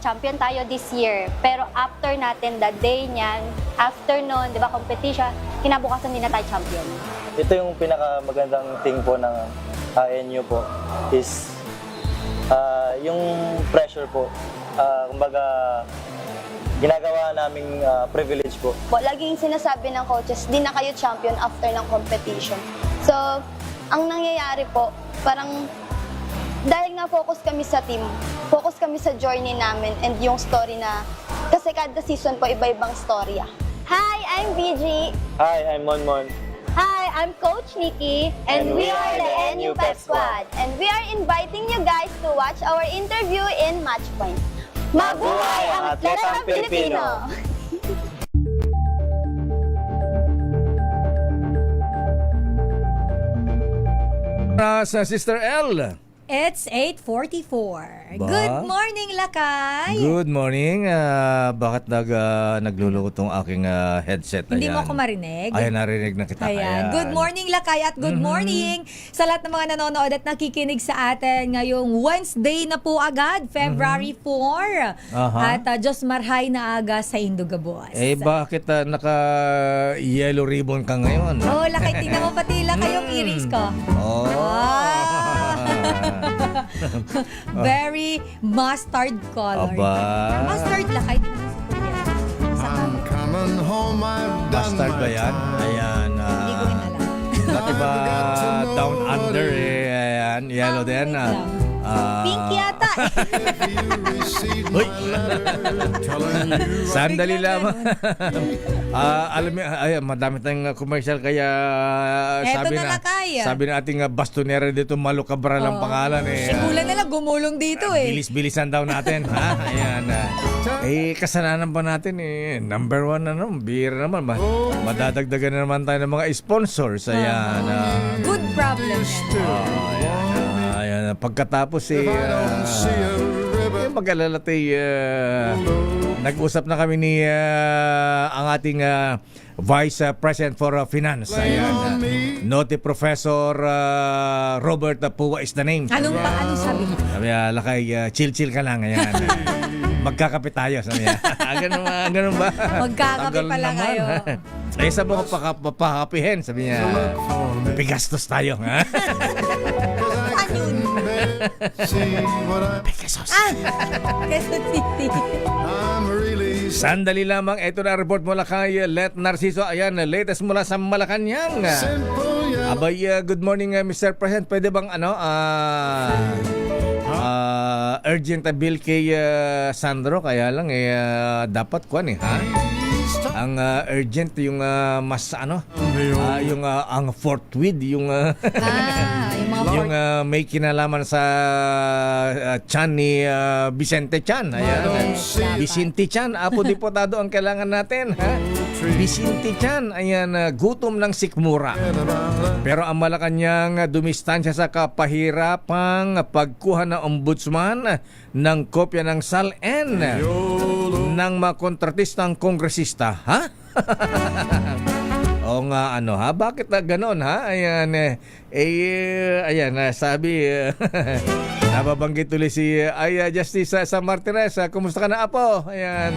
Champion tayo this year. Pero after natin, the day niyan, after nun, di ba, competition, kinabukasan din na tayo champion. Ito yung pinakamagandang thing po ng ANU po is yung pressure po. Kumbaga, ginagawa naming privilege po. Laging sinasabi ng coaches, di na kayo champion after ng competition. So, ang nangyayari po, parang dahil nga focus kami sa team, focus kami sa journey namin and yung story na, kasi kada season po iba-ibang storya. Hi, I'm BG. Hi, I'm Monmon. Hi, I'm Coach Nikki. And we are the NU Pep Squad. And we are inviting you guys to watch our interview in Matchpoint. Mabuhay ang atletang Pilipino! Sa Sister L. It's 8:44. Ba? Good morning, Lakay! Good morning. Bakit nagluluko tong aking headset? Hindi mo Ayan. ako marinig? Ayan, narinig na kita. Ayan. Good morning, Lakay, at good morning sa lahat ng mga nanonood at nakikinig sa atin ngayong Wednesday na po agad, February 4. Aha. At Diyos marhay na aga sa Indugabos. Bakit naka-yellow ribbon ka ngayon? Oh, Lakay, tingnan mo pati Lakay yung iris ko. Very mustard color. Aba. Mustard Lakay. Mustard ba yan? Ayan. Dati ba down under Ayan, yellow din. Pink yata. Uy! Sandali lamang. Alam mo, madami tayong commercial kaya Eto na Lakay. sabi na ating bastonera dito, Malu Cabral ang pangalan Kulang na lang gumulong dito Bilis-bilisan daw natin. Ha? Ayan. Kasalanan ba natin number 1 na naman. Bira naman. Madadagdagan na naman tayo ng mga sponsors. Ayan. Good problem. Ayan. Pagkatapos mag-alala nag-usap na kami ni ang ating Vice President for Finance. Ayan. Note Professor Robert Pua is the name. Anong sabi mo? Sabi Lakay, chill ka lang. Ayan. Magkakape tayo. Sabi niya. Ganun ba? Magkakape pala kayo. Sabi ko papakapihin. Sabi niya, pigastos tayo. Pesos. Quezon City. Sandali lamang, ito na report mula kay Let Narciso. Ayan, latest mula sa Malacanang. Abay, good morning Mr. President. Pwede bang urgent bill kay Sandro? Kaya lang dapat kuan ha? Ang urgent yung mas yung ang forthwith yung yung may kinalaman sa Chan ni Vicente Chan. Ayan. Vicente Chan, apo diputado ang kailangan natin, ha? Vicente Chan, ayan, gutom ng sikmura. Pero ang Malacanang dumistansya sa kapahirapang pagkuha ng ombudsman ng kopya ng SALN ng mga kontratistang kongresista. Ha? O nga bakit ganon ha? Ayan ayan sabi nababanggit tuloy si Justice San Martinez. Kumusta ka na apo? Ayan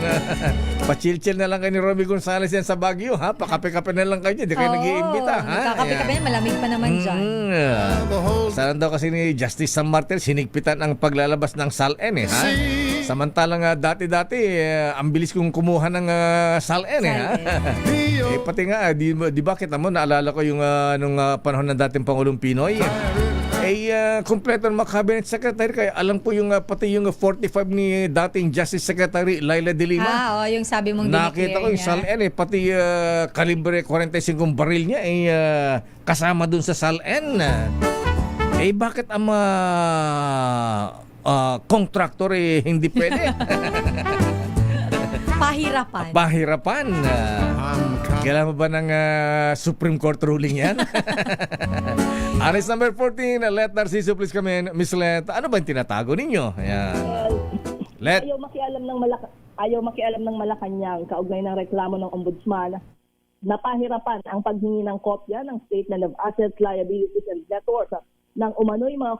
pa-chill na lang kayo ni Romy Gonzales yan sa Baguio ha? Pakape-kape na lang kayo, di kayo nag-iimbita ha? Kakape-kape na, malamig pa naman dyan. Sana daw kasi ni Justice San Martinez sinigpitan ang paglalabas ng SALN ha? Samantalang dati-dati ang bilis kong kumuha ng SALN ha? Pati nga di ba kita mo naalala ko yung nung panahon ng dating Pangulong Pinoy kumpleto ng mga cabinet secretary, kaya alam ko yung pati yung 45 ni dating Justice Secretary Laila de Lima. Yung sabi mong nakita ko yung SALN pati kalibre 45 baril niya kasama dun sa SALN. Bakit ang contractor hindi pwede? Pahirapan. Kailangan mo ba ng Supreme Court ruling yan? Aris number 14, Let Narciso, please come in. Miss Let, ano ba yung tinatago ninyo? Ayan. Let. Ayaw makialam ng Malacanang kaugnay ng reklamo ng ombudsman na pahirapan ang paghingi ng kopya ng Statement of Assets, Liabilities and Net Worth ng umano'y mga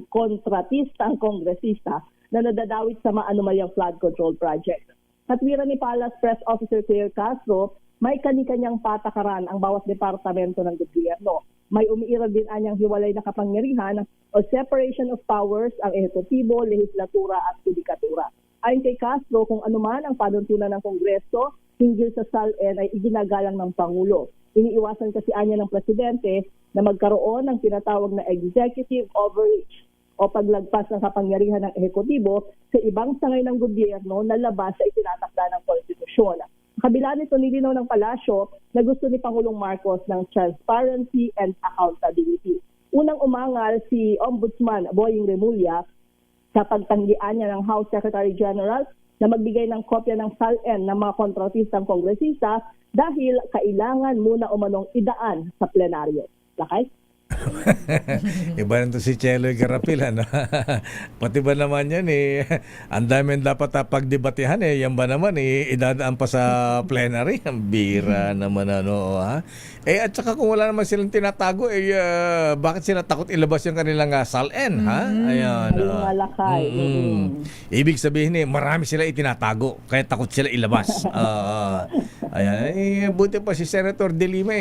kontratistang kongresista na nadadawit sa maanumalyang flood control project. Katwiran ni Palace Press Officer Claire Castro, may kani-kanyang patakaran ang bawat departamento ng gobyerno. May umiiral din anyang hiwalay na kapangyarihan o separation of powers ang ehekutibo, lehislatura at judikatura. Ayon kay Castro, kung anuman ang panuntunan ng Kongreso hinggil sa SALN ay iginagalang ng Pangulo. Iniiwasan kasi anya ng Presidente na magkaroon ng tinatawag na executive overreach o paglagpas ng kapangyarihan ng ehekutibo sa ibang sangay ng gobyerno na labas sa itinatakda ng konstitusyon. Kabila nito, nilinaw ng palasyo na gusto ni Pangulong Marcos ng transparency and accountability. Unang umangal si Ombudsman Boying Remulla sa pagtanggian niya ng House Secretary General na magbigay ng kopya ng SALN ng mga kontratistang kongresista dahil kailangan muna umanong idaan sa plenaryo. Lakay? Iba na to si Cheloy Garapil, ano? Pati ba naman yan ang dami dapat pagdebatehan yan ba naman idadaan pa sa plenary? Ang bira naman ano, ha? At saka kung wala naman silang tinatago, bakit sila takot ilabas yung kanilang SALN, ha? Ayan. Malakay. Ibig sabihin marami sila itinatago, kaya takot sila ilabas. Ayan. Buti pa si Senator De Lima,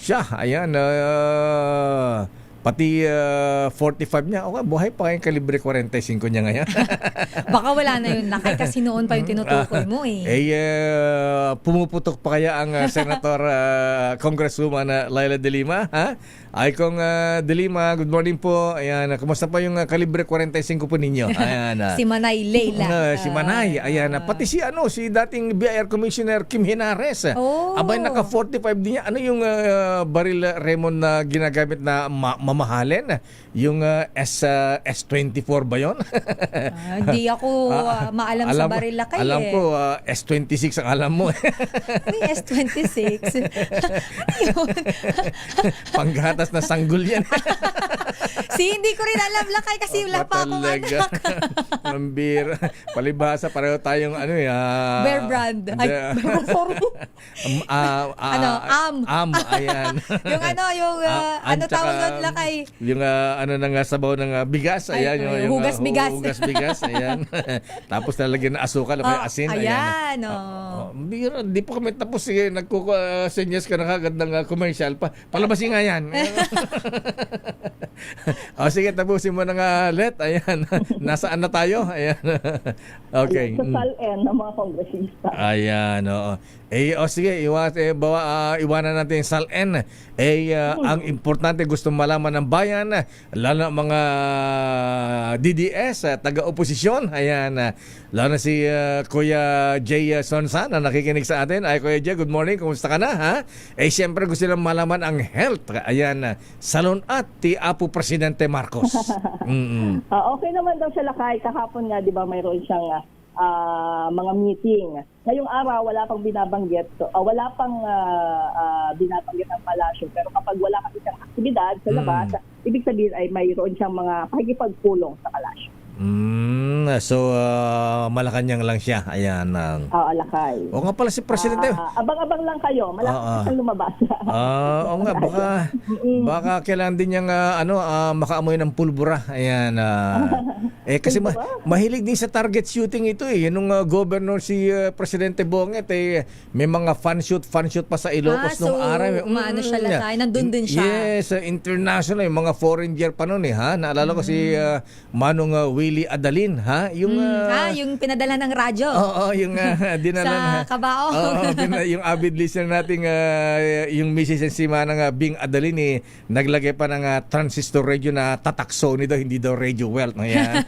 siya, ayan, pati 45 niya, buhay pa kayong kalibre 45 niya ngayon. Baka wala na yun, Lakay, kasi noon pa yung tinutukoy mo pumuputok pa kaya ang Senator Congresswoman Laila De Lima, ha? Ay kung De Lima, good morning po. Ayan, kumusta pa yung kalibre 45 po ninyo? Ayan. Si Manay Leila. Si Manay, ayan. Pati si dating BIR Commissioner Kim Henares. Abay, naka 45 din niya. Ano yung baril Raymond na ginagamit na mamahalin? Yung S24 ba yun? Hindi ako maalam sa baril, Lakay. Alam ko, S26 ang alam mo. May S26. Panggatas na sanggol yan. Hindi ko rin alam, Lakay, kasi wala pa akong anak. Mambira. Palibhasa, pareho tayong Bear brand. Sorry. Ayan. Yung tawag doon, Lakay? Yung ng sabaw ng bigas. Ayan. Yung hugas bigas. Hugas bigas. Ayan. Tapos nalagyan ng asukal o kaya asin. Ayan. Bira, di po kami tapos. Nagkukusenyas ka na kagad ng commercial pa. Palabasin nga yan. Sige, tapusin mo na nga, Let. Ayan. Nasaan na tayo? Ayan. Okay. Sa SALN ng mga kongresista. Ayan, oo. Sige, iwanan natin yung SALN. Ang importante, gusto malaman ng bayan, lalo mga DDS, taga-oposisyon. Ayan, lalo na si Kuya Jay Sonsa na nakikinig sa atin. Ay, Kuya Jay, good morning. Kumusta ka na, ha? Siyempre, gusto nilang malaman ang health. Ayan, salon at ti Apo Presidente Marcos. Okay naman daw siya, Lakay. Kahapon nga, di ba, mayroon siyang mga meeting. Ngayong araw, wala pang binabanggit. Wala pang binabanggit ang palasyo. Pero kapag wala kasi siyang aktibidad sa labas, ibig sabihin ay mayroon siyang mga pakikipagpulong sa palasyo. So, Malacanang lang siya. Ayan. Lakay. O nga pala si Presidente. Abang-abang lang kayo. Malapit siyang lumabas. Oo nga, baka kailangan din niyang makaamoy ng pulbura. Ayan. Kasi mahilig din sa target shooting ito nung governor si Presidente Bonget may mga fan shoot pa sa Ilocos nung araw. Umaano siya, Lakay. Nandun din siya. Yes, international. Yung mga foreign year pa nun ha. Naalala ko si Manong Willie Adalin, ha? Yung pinadala ng radyo. Oo, yung dinala sa Cabao. Yung avid listener nating yung Mrs. and si Manang Bing Adalin naglagay pa ng transistor radio na tatak Sony daw, hindi daw Radio Wealth. Ayan.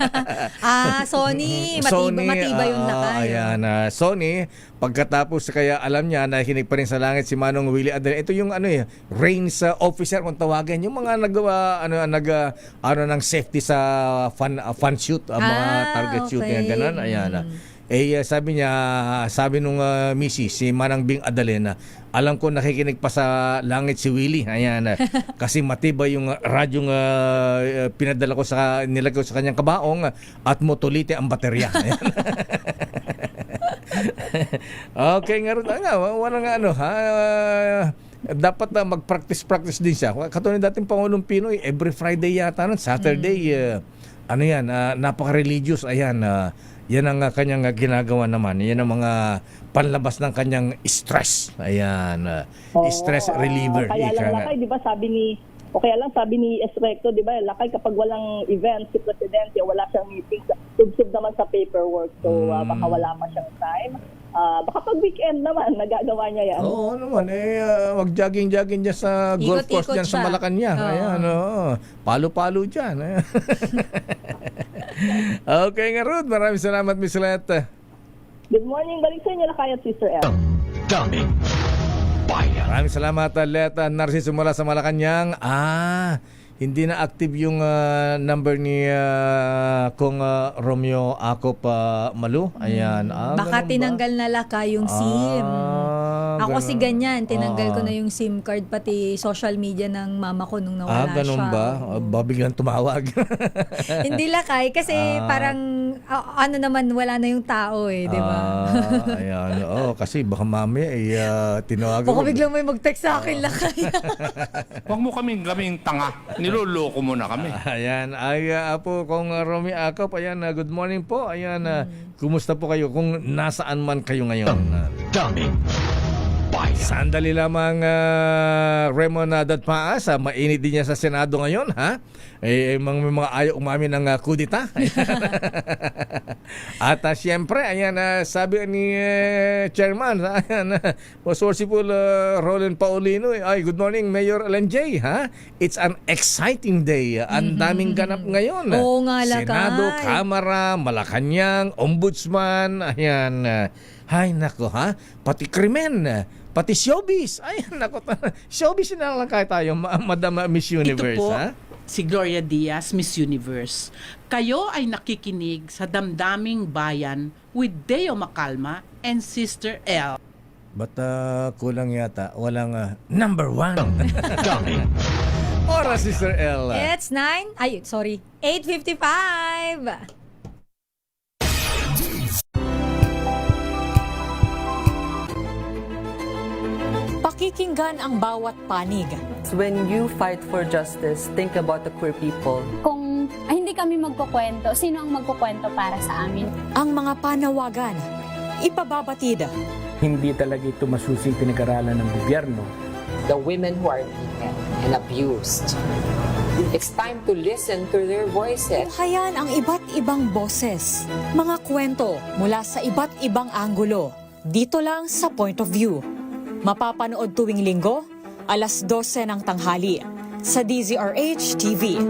Sony. Matibay yung Lakay. Ayan, Sony. Pagkatapos kaya alam niya na hinig pa rin sa langit si Manong Willie Adalin. Ito yung range officer kung tawagan, yung mga nagawa ng safety sa fan shoot, mga target shooting, ganun. Ayan. Sabi nung Mrs. si Manang Bing Adalin, alam ko nakikinig pa sa langit si Willie. Ayan. Kasi matibay yung radyong pinadala ko nilagay ko sa kanyang kabaong at motulite ang baterya. Ayan. Okay nga rin. Wala nga dapat na mag-practice din siya. Katulad dating Pangulong Pinoy, every Friday yata nun, Saturday, napaka-religious. Ayan, yan ang kanyang ginagawa naman. Yan ang mga panlabas ng kanyang stress. Ayan, stress reliever. Kaya lang, Lakay, di ba sabi ni Esrecto, di ba, Lakay, kapag walang event si Presidente, wala siyang meetings, subsub naman sa paperwork. So, baka wala pa siyang time. Baka pag weekend naman, nagagawa niya yan. Oo naman, mag-jogging-jogging dyan sa golf course dyan sa Malacanang. Ayan, palo-palo dyan. Okay nga, Ruth. Maraming salamat, Miss Leta. Good morning. Balik sa inyo, Lakay at Sister L. Daming bayan. Maraming salamat, Leta Narciso mula sa Malacanang. hindi na active yung number ni Kong Romeo Acop Malu. Ayan. Baka ganun ba? tinanggal na laka yung SIM. Ako ganun. si ganyan, tinanggal ko na yung SIM card pati social media ng mama ko nung nawala ganun siya. ba? Babiglang tumawag. Hindi lakay kasi parang ano naman wala na yung tao di ba? Ayan. Kasi baka mamaya tinawagan Baka mo. biglang may mag-text sa akin lakay. Huwag mo kaming tanga. Niloloko mo na kami. Ayan, po kung Romy Acop, ayan, good morning po. Ayan, kumusta po kayo kung nasaan man kayo ngayon? Daming bayan. Sandali lamang, Raymond Datpaas, mainit din niya sa Senado ngayon, ha? May mga ayaw umamin ng kudita. At siyempre, ayan, sabi ni Chairman, ayan, Resourceful Roland Paulino, ay, good morning, Mayor Alan J, ha? It's an exciting day. Ang daming ganap ngayon. Oo nga, lakay. Senado, Kamara, Malacanang, Ombudsman, ayan. Ay, nako, ha? Pati krimen, pati showbiz. Ay, nako, showbiz na lang kaya tayo, Madam Miss Universe, Ito po, ha? si Gloria Diaz, Miss Universe. Kayo ay nakikinig sa Damdaming Bayan with Deo Macalma and Sister L. But kulang yata, walang number one. Daming Oras, Sister L. It's 8:55. Pakikinggan ang bawat panig. When you fight for justice, think about the queer people. Kung hindi kami magkukwento, sino ang magkukwento para sa amin? Ang mga panawagan, ipababatid. Hindi talaga ito masusing pinag-aralan ng gobyerno. The women who are beaten and abused. It's time to listen to their voices. Hayan ang iba't ibang boses, mga kwento mula sa iba't ibang anggulo. Dito lang sa Point of View. Mapapanood tuwing linggo, alas 12 ng tanghali sa DZRH TV.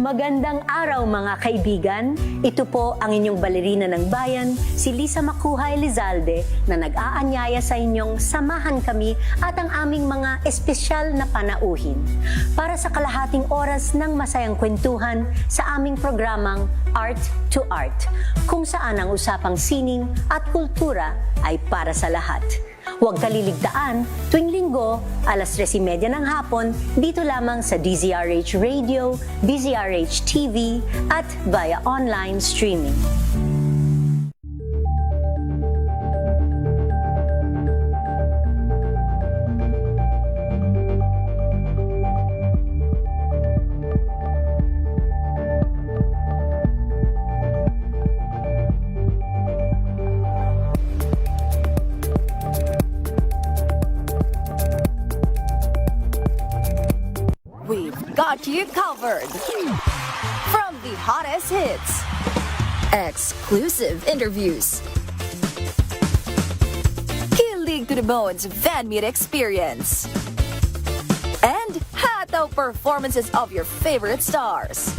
Magandang araw mga kaibigan. Ito po ang inyong balerina ng bayan, si Lisa Macuja Elizalde, na nag-aanyaya sa inyong samahan kami at ang aming mga espesyal na panauhin para sa kalahating oras ng masayang kwentuhan sa aming programang Art to Art, kung saan ang usapang sining at kultura ay para sa lahat. Huwag kaliligtaan, tuwing linggo, alas 3:30 ng hapon, dito lamang sa DZRH Radio, DZRH TV, at via online streaming. We've got you covered. From the hottest hits, exclusive interviews, kilig to the bones fan meet experience, and hataw performances of your favorite stars.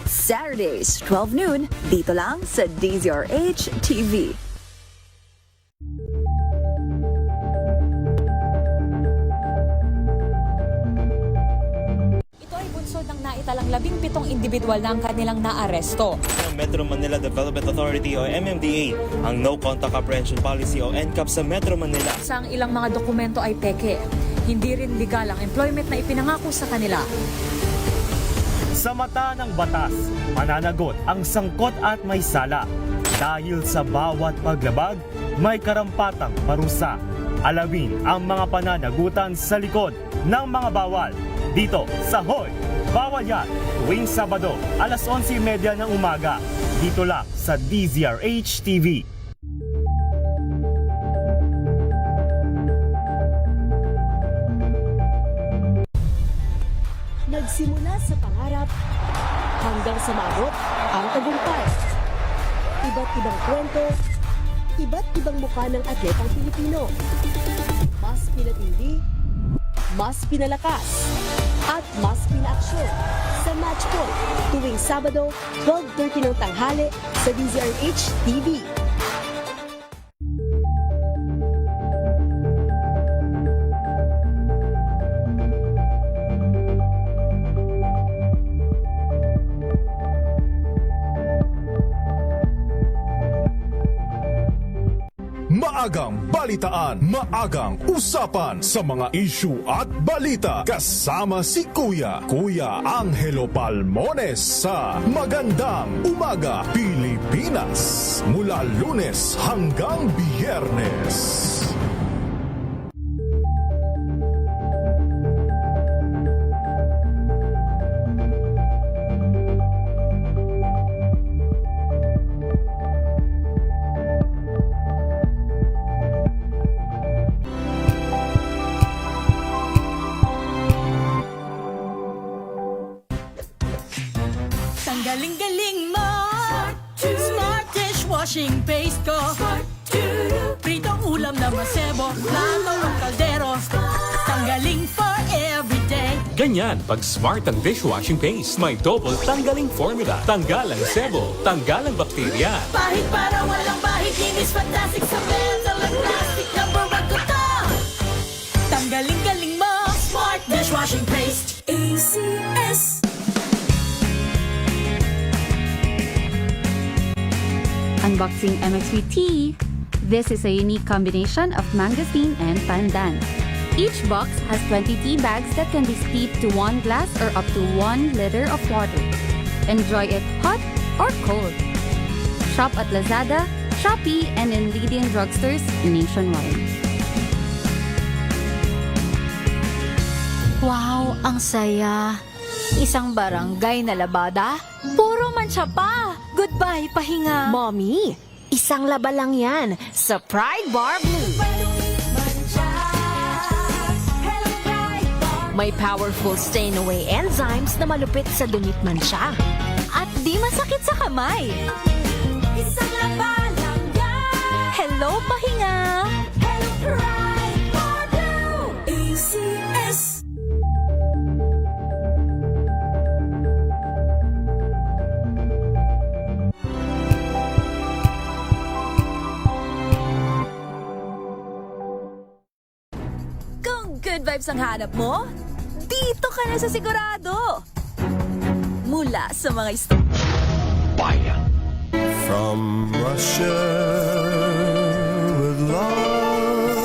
Saturdays, 12 noon, dito lang sa DZRH TV. Ng naitalang 17 individual na ang kanilang naaresto. Metro Manila Development Authority o MMDA ang No Contact Apprehension Policy o NCAP sa Metro Manila. Sa ang ilang mga dokumento ay peke. Hindi rin legal ang employment na ipinangako sa kanila. Sa mata ng batas, mananagot ang sangkot at may sala. Dahil sa bawat paglabag, may karampatang parusa. Alamin ang mga pananagutan sa likod ng mga bawal. Dito sa Hoy! Bawal Yan, tuwing Sabado, alas 11:30 ng umaga. Dito lang sa DZRH TV. Nagsimula sa pangarap hanggang sa maabot ang tagumpay. Iba't ibang kwento, iba't ibang mukha ng atletang Pilipino. Mas pinatindi, mas pinalakas, at mas pinaaksyon sa Match Point tuwing Sabado, 12:30 ng tanghali sa DZRH TV. Maagang balitaan, maagang usapan sa mga issue at balita. Kasama si Kuya Angelo Palmones sa Magandang Umaga Pilipinas. Mula Lunes hanggang Biyernes. Galing-galing mo, Smart dishwashing paste ko, pritong ulam na masebo, plato ng kaldero, tanggaling for everyday. Ganyan pag Smart ang dishwashing paste. May double tanggaling formula. Tanggal ang sebo, tanggal ang bakterya. Pahit para walang bahid, linis fantastic sa metal at plastic, number one ko to. Tanggaling-galing mo, Smart dishwashing paste. ACS. Unboxing MXV Tea. This is a unique combination of mangosteen and pandan. Each box has 20 tea bags that can be steeped to 1 glass or up to 1 liter of water. Enjoy it hot or cold. Shop at Lazada, Shopee, and in leading drugstores nationwide. Wow, ang saya. Isang barangay na labada, puro mancha pa. Goodbye, pahinga. Mommy, isang laba lang yan sa Pride Bar Blue. May powerful stain-away enzymes na malupit sa dumit mancha. At di masakit sa kamay. Isang laba lang yan. Hello, pahinga. Hello, Pride Bar Blue. ACS. Good vibes ang hanap mo? Dito ka na sa Sigurado! Mula sa mga Bayan. From Russia with love,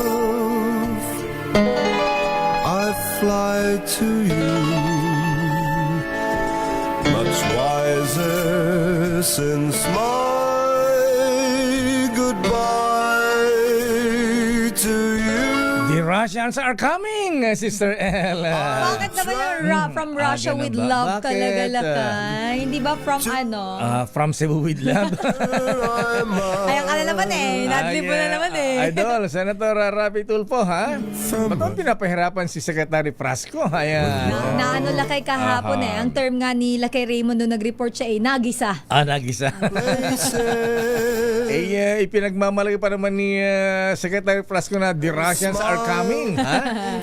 I fly to you, much wiser since my goodbye to you. The Russians are coming, Sister El. Bakit naman yung from Russia ganun with ba? love Bakit? talaga lakay? Hindi ba from ano? From Cebu with love. Ayan ka na naman eh. Nadlip mo na naman eh. Idol, Senator Rafi Tulfo, ha? Ba't ang pinapahirapan si Secretary Frasco? Ayan. Naano lakay kahapon eh. Ang term nga ni Lakay Raymond nung nag-report siya eh, nagisa. Nagisa. Ipinagmamalaki pa naman ni Secretary Frasco na the Russians are coming. Ha?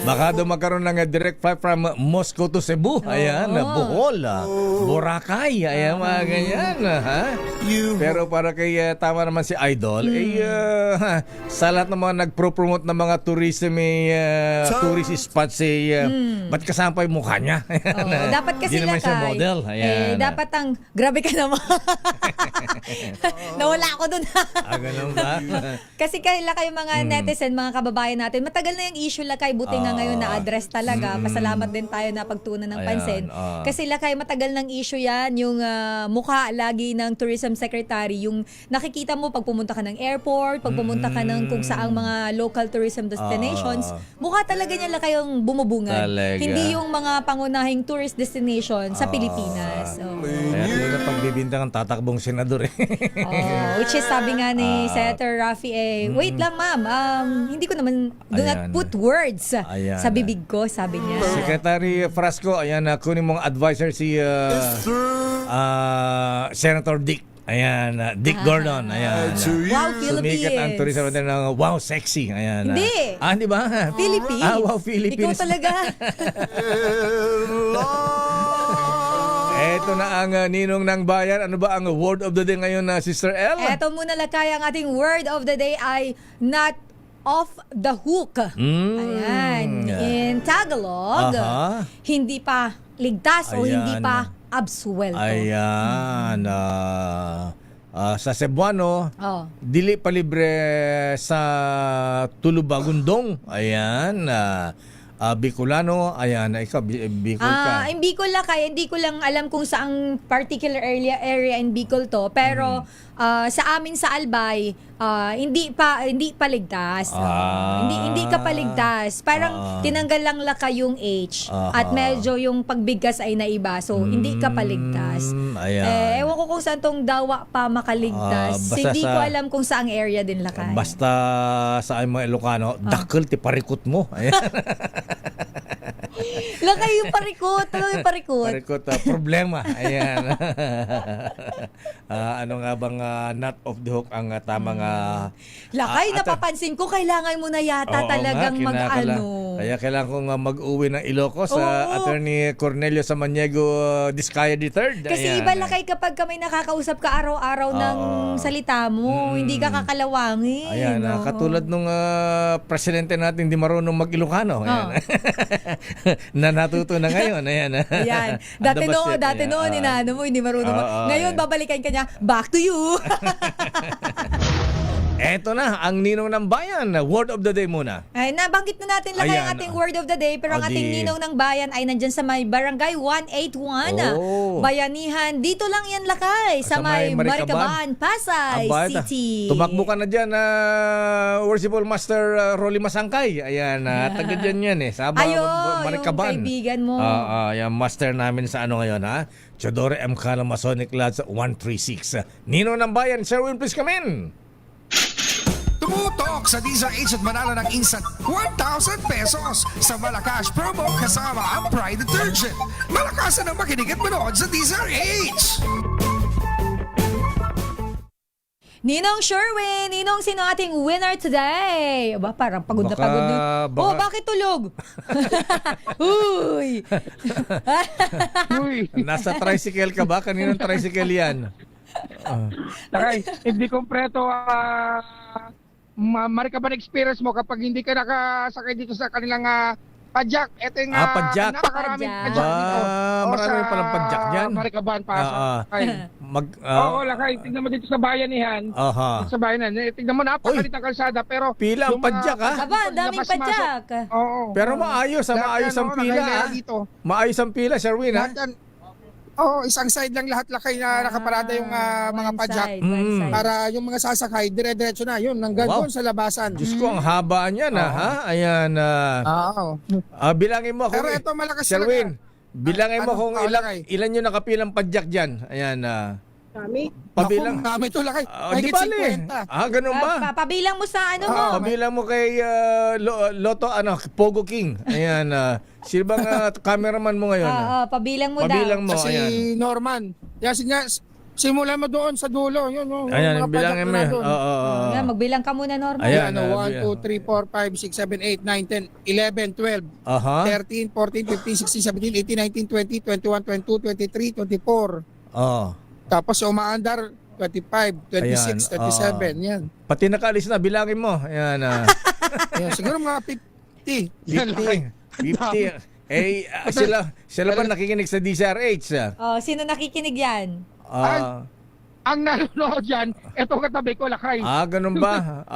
Baka daw magkaroon ng direct flight from Moscow to Cebu. Ayan, Bohol, Boracay. Ayan, mga ganyan. Ha? Pero para kay tama naman si Idol, sa lahat ng mga nagpro-promote ng mga tourism, tourist spots, ba't kasama pa yung mukha niya? Dapat kasi Di naman siya lakay. model. Ayan. Dapat ang, grabe ka naman. Nawala ako dun. Ganun ba? Kasi kahila kayo mga netizen, mga kababayan natin, matagal na yung issue lakay, buti nga ngayon na-address talaga. Pasalamat din tayo na pagtunan ng pansin. Kasi lakay, matagal ng issue yan, yung mukha lagi ng Tourism Secretary, yung nakikita mo pag pumunta ka ng airport, pag pumunta ka ng kung saang mga local tourism destinations, mukha talaga niya lakay yung bumubungad. Talaga. Hindi yung mga pangunahing tourist destination sa Pilipinas. Kaya talaga pagbibintang ang tatakbong senador eh. Which is sabi nga ni Senator Rafi wait lang ma'am, hindi ko naman do not put words sa bibig ko, sabi niya. Secretary Frasco, ayan, kunin mong advisor si Senator Dick. Ayan, Dick Gordon. Ayan. Wow, Philippines. Sumikat ang tourism natin ng wow, sexy. Ayan. Hindi. Di ba? Philippines. Wow, Philippines. Ikaw talaga. Eto na ang ninong ng bayan. Ano ba ang word of the day ngayon na Sister El? Eto muna lakay, ang ating word of the day ay not off the hook. Ayan. In Tagalog, hindi pa ligtas o hindi pa absuelto. Ayan. Sa Cebuano, dili pa libre sa Tulubagundong. Ayan. Bicolano, ayan, ikaw, Bicol ka. In Bicol lakay, hindi ko lang alam kung saang particular area in Bicol to, pero sa amin sa Albay, hindi pa ligtas. Hindi ka paligtas. Parang tinanggal lang lakay yung H at medyo yung pagbigkas ay naiba. So hindi ka paligtas. Ewan ko kung saan tong dawa pa makaligtas. Hindi ko alam kung saang area din lakay. Basta sa mga Ilocano, dakkel ti parikot mo. Ayan. Lakay yung parikot. Parikot, problema. Ayan. Ano nga bang not off the hook ang tamang lakay, napapansin ko, kailangan mo na yata talagang mag-ano. Kaya kailangan kong mag-uwi ng Ilocos sa Attorney Cornelio Samaniego Discaya III. Kasi iba lakay kapag kami nakakausap ka araw-araw ng salita mo, hindi ka kakalawangin. Ayan, katulad nung presidente natin hindi marunong mag-Ilocano. Ayan. Na natuto na ngayon. Ayan. Ayan. Dati noon, inaano mo, hindi marunong. Ngayon, babalikan ka niya, back to you. Eto na, ang ninong ng bayan. Word of the day muna. Ay, nabanggit na natin lakay ang ating word of the day, pero ang ating ninong ng bayan ay nandyan sa may Barangay 181. Bayanihan. Dito lang yan lakay. Sa may Maricaban, Pasay City. Tumakbo ka na dyan, Worshipful Master Rolly Masangkay. Ayan, taga dyan yan eh. Sa Maricaban. Yung kaibigan mo. Yung master namin sa ano ngayon, ha? Chodore M. Cala Masonic Lodge 136. Ninong ng bayan, Sherwin, please come in. Tumutok sa DZRH at manalo ng instant 1,000 pesos sa Malakas promo kasama ang Pride Detergent. Malakasan ang makinig at manood sa DZRH! Ninong Sherwin, Ninong, sino ating winner today? Aba, parang pagod na pagod na. Oh, bakit tulog? Uy! Nasa tricycle ka ba? Kaninong tricycle yan? Takay, hindi kompleto Maricaban experience mo kapag hindi ka nakasakay dito sa kanilang padyak. Ito yung padyak. napakaraming padyak dito. Marami palang padyak dyan. Maricaban, Pasay. Oo, lakay. Tignan mo dito sa bayanihan. Sa bayanihan. Tignan mo, napakalit ang kalsada. Pero pila ang padyak, ha? Aba, daming padyak. Oo. Pero maayos, maayos ang pila, ha? Maayos ang pila, Sherwin, ha? Oo, isang side lang lahat lakay na nakaparada yung mga padyak. Para yung mga sasakay, dire-diretso na. Yun, hanggang doon sa labasan. Diyos ko, ang haba niyan, ha? Ayan. Bilangin mo kung... Pero ito malakas Sherwin, bilangin mo kung ilan yung nakapilang padyak dyan. Ayan. Kami? Pabilang. Kami ito lakay. Di bali. Ganun ba? Pabilang mo sa ano mo. Pabilang mo kay Lotto, Pogo King. Ayan. Sino bang cameraman mo ngayon? Pabilang mo pabilang daw. Mo, si ayan. Norman. Simulan mo doon sa dulo. Yun, ayan, bilangin mo. Magbilang ka muna, Norman. Ayan, 1, 2, 3, 4, 5, 6, 7, 8, 9, 10, 11, 12, 13, 14, 15, 16, 17, 18, 19, 20, 21, 22, 23, 24. Tapos umaandar 25, 26, 27, yan. Pati nakaalis na, bilangin mo. Ayan. Siguro mga 50. 50. Sila ba nakikinig sa DZRH? Sino nakikinig yan? Ang nanonood dyan, etong katabi ko, lakay. Ganun ba?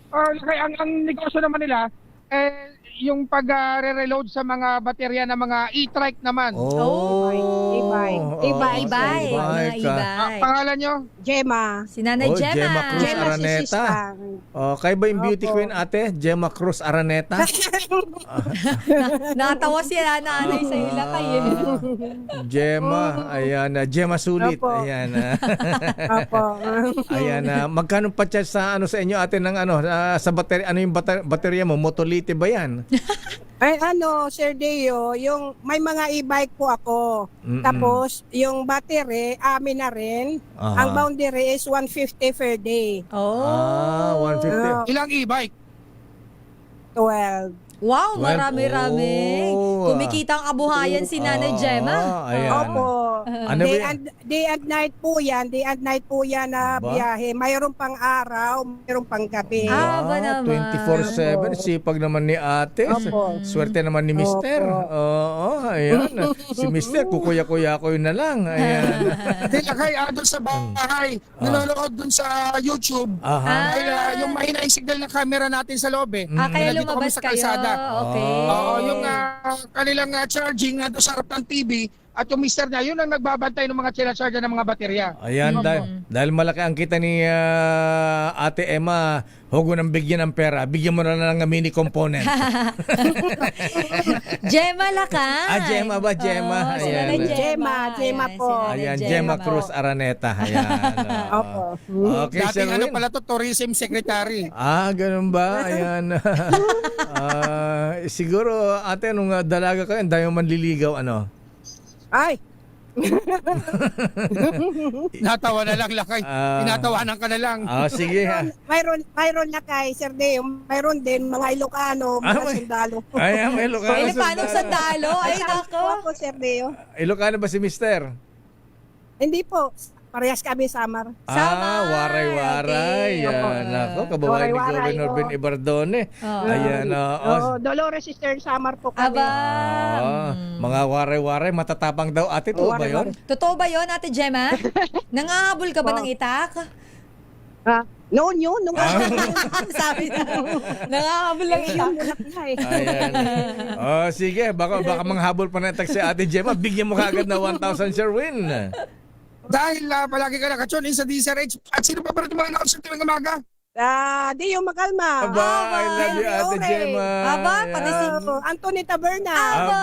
Lakay, ang negosyo naman nila, yung pag-re-reload sa mga baterya ng mga e-trike naman. E-bike. Pangalan nyo? Gemma. Si Nanay Gemma. Gemma Cruz Araneta. Kayo ba yung beauty queen, ate? Gemma Cruz Araneta? Nakatawa siya nanay sa ila kayo. Gemma. Ayan. Gemma Sulit. Ayan. Ayan. Magkano pa charge sa inyo, ate, ng sa baterya? Ano yung baterya mo? Motolite ba yan? Ay, Sir Deo, yung may mga e-bike po ako. Tapos, yung battery, amin na rin. Ang boundary is 150 per day. 150. Ilang e-bike? 12. Wow, 12. marami-rami. Oh. Kumikita ang kabuhayan si Nanay Gemma. Ayan. Opo. Ano ba yan? Day and night po yan. Day and night po yan na Ba? biyahe. Mayroon pang araw, mayroon pang gabi. Aba naman. 24/7, sipag naman ni ate. Opo. Swerte naman ni Mister. Opo. Oo, ayan. Si Mister, kukuya-kuya-kuya na lang. Ayan. Hindi lakay, doon sa bahay, nanonood doon sa YouTube. Aha. Dahil yung mahina yung signal ng camera natin sa loob eh. Kaya Nandito kami lumabas sa kayo. kalsada. Okay. Oo, yung kanilang charging doon sa harap ng TV at yung mister niya, yun ang nagbabantay ng mga charger ng mga baterya. Ayan, dahil malaki ang kita ni Ate Emma, huwag mo nang bigyan ng pera, bigyan mo na lang ng mini component. Gemma Lacan. Gemma ba? Gemma. Oh, Ayan. Gemma po. Ayan, Gemma Cruz Araneta. Ayan. Opo. Okay, Dating Sir Win. pala to, tourism secretary. Ganun ba? Ayan. Siguro, ate, nung dalaga kayo, ang dami mo manliligaw, ano? Ay, Natawa na lang lakay. Tinatawanan ka na lang. Sige. mayroon na kay Sir Deo. Mayroon din mga Ilocano, mga sundalo. Ay, may Ilocano. Ilocanong sandalo. Ay, nako. Ako, Sir Deo. Ilocano ba si Mister? Hindi po. Parehas kami Samar. Waray-waray. Okay. Yan. Ako, kababayan ni Waray-waray, Governor Ben Ibardone. Ayan. Dolores Sister Samar po kami. Mga waray-waray, matatapang daw. Ate, totoo ba yun? Totoo ba yun, Ate Gemma? Nangahabol ka ba ng itak? Noon yun. Nung Sabi na. Nangahabol ng itak. Ayan. Sige, baka manghabol pa na si Ate Gemma. Bigyan mo kagad na 1,000 Sherwin. Dahil palagi ka nakatune in sa DZRH. At sino pa ba ito mga announcer tuwing umaga? Deo Magalma. Aba, I love you, Ate Gemma. Aba, pati si Anthony Taberna. Aba.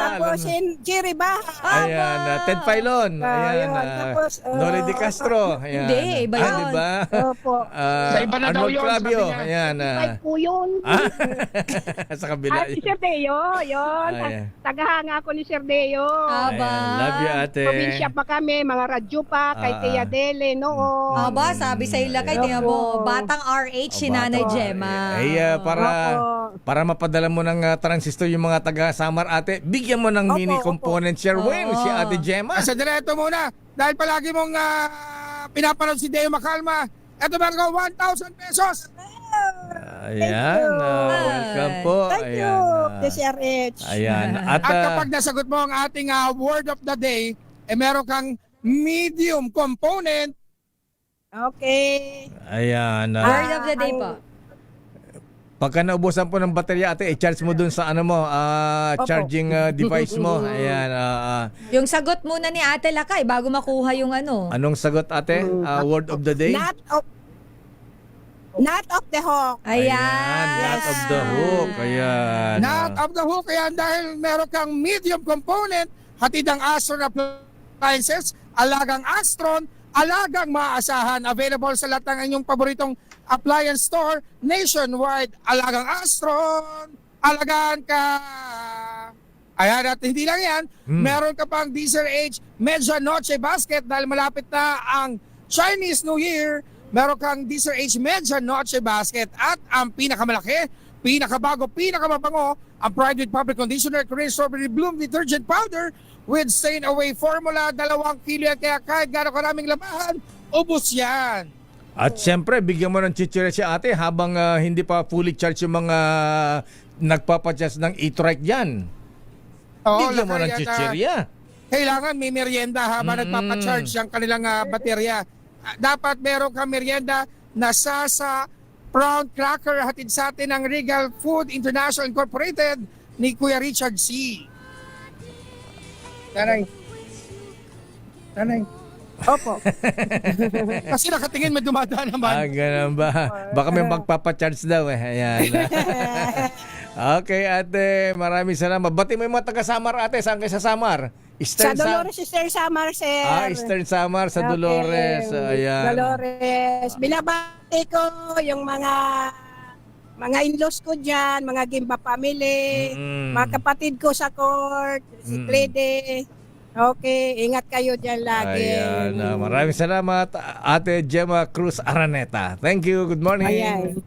Tapos Jerry Baha. Ayan, Ted Filon. Ayan, tapos, Noli Di Castro. Ayan. Hindi, iba yun. Diba? Opo. Sa iba na daw Arnold yun, Clavio. sabi niya. Ayan. Ay po yun. Sa kabila. At si Sir Deo, yun. Ayan. Tagahanga ako ni Sir Deo. Aba. Love you, ate. Probinsya pa kami, mga radyo pa, kay Tia Dele noon. Aba, sabi sa ila kay tingnan mo, batang RH si Nanay Gemma. Para mapadala mo ng transistor yung mga taga-Samar, ate, bigyan mo ng mini component Sherwin si Ate Gemma. Sa direto muna. Dahil palagi mong pinapanood si Deo Macalma. Ito ba ko 1,000 pesos? Ayan. Welcome po. Thank you, DZRH. Ayan. At kapag nasagot mo ang ating word of the day, meron kang medium component. Okay. Ayan. Word of the day po. Pagka naubusan po ng baterya, ate, i-charge mo dun sa charging device mo. Ayan. Yung sagot muna ni Ate Lakay bago makuha yung ano. Anong sagot, ate? Word of the day? Not of the hook. Ayan. Not of the hook. Ayan. Not of the hook. Kaya dahil meron kang medium component, hatid ang Astron appliances, alagang Astron, alagang maaasahan. Available sa lahat ng inyong paboritong appliance store nationwide. Alagang Astron, alagaan ka. Ayan, at hindi lang yan, meron ka pang DZRH Medianoche Basket dahil malapit na ang Chinese New Year. Meron kang DZRH Medianoche Basket at ang pinakamalaki, pinakabago, pinakamabango, ang Pride with Fabric Conditioner, Korean Strawberry Bloom Detergent Powder with Stain Away Formula, 2 kilo yan, kaya kahit gano'ng karaming labahan, ubos yan. At syempre, bigyan mo ng chichirya si ate habang hindi pa fully charged yung mga nagpapachas ng e-trike dyan. Bigyan mo ng chichirya. Kailangan may merienda habang nagpapacharge ang kanilang baterya. Dapat meron kang merienda na Sasa Brown Cracker hatid sa atin ng Regal Food International Incorporated ni Kuya Richard C. Tanay. Opo. Kasi nakatingin may dumadaan naman. Ganun ba? Baka may magpapacharge daw eh. Ayan. Okay, ate. Maraming salamat. Bati mo yung mga taga-Samar, ate. Saan kayo sa Samar? Sa Dolores, Sister Samar, sir. Eastern Samar, sa Dolores. Ayan. Dolores. Binabati ko yung mga in-laws ko dyan, mga Gimba family, mga kapatid ko sa court, si Clede. Okay, ingat kayo dyan lagi. Ayan. Maraming salamat, Ate Gemma Cruz Araneta. Thank you. Good morning. Ayan.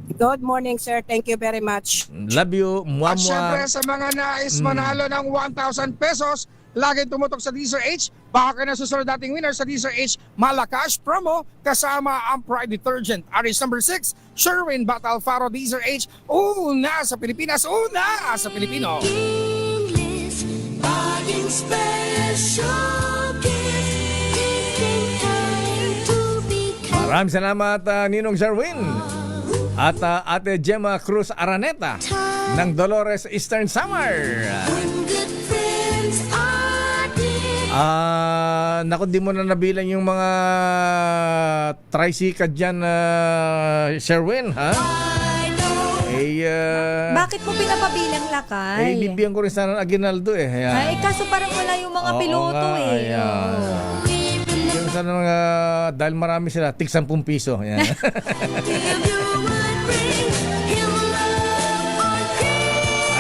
Good morning, sir. Thank you very much. Love you. At syempre Mwah. sa mga nais manalo ng 1,000 pesos, lagi tumutok sa DZRH. Baka ka na susunod dating winner sa DZRH Malacash promo kasama ang Pride Detergent. Aris number 6, Sherwin Batalfaro DZRH. Una sa Pilipinas, una sa Pilipino. Maraming salamat Ninong Sherwin. At Ate Gemma Cruz Araneta ng Dolores Eastern Samar. Naku, di mo na nabilang yung mga tricycle dyan, Sherwin, ha? Bakit mo pinapabilang, Lakay? Bibigyan ko rin sana ng Aguinaldo eh. Ay, kaso parang wala yung mga piloto eh. Yung sana dahil marami sila, tig 10 piso. Ayan.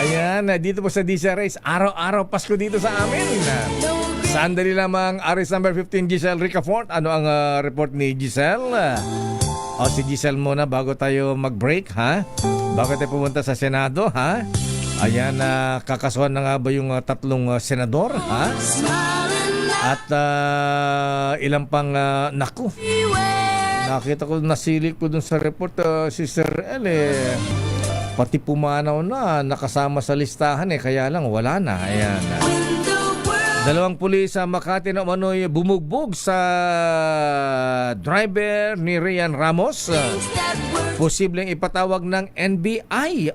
Ayan, dito po sa DZRH, araw-araw Pasko dito sa amin. Sandali lamang, Aris number 15, Giselle Ricafort. Ano ang report ni Giselle? Si Giselle muna bago tayo mag-break, ha? Bago tayo pumunta sa Senado, ha? Ayan, kakasuhan na nga ba yung tatlong senador, ha? At ilang pang, naku. Nakita ko, nasilip ko dun sa report, si Sir El, pati pumanaw na, nakasama sa listahan kaya lang wala na. Ayan. Dalawang pulis sa Makati na umano'y bumugbog sa driver ni Rian Ramos. Posibleng ipatawag ng NBI.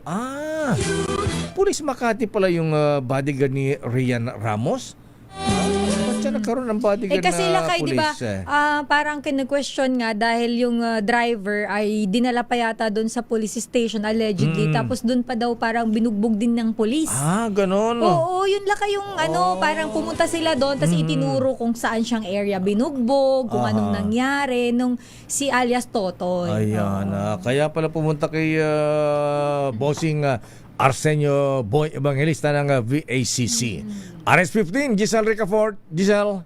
Pulis Makati pala yung bodyguard ni Rian Ramos. Ba't siya nagkaroon ng bodyguard kasi na Lakay, pulis? di ba? Parang kinu-question nga dahil yung driver ay dinala pa yata doon sa police station allegedly. Tapos doon pa daw parang binugbog din ng pulis. Ganon. Oo, yun Lakay yung parang pumunta sila doon tapos itinuro kung saan siyang area binugbog, kung anong nangyari nung si alias Totoy. Ayan. Kaya pala pumunta kay bossing Arsenio Boy Evangelista ng VACC. RS15, Giselle Ricafort. Giselle.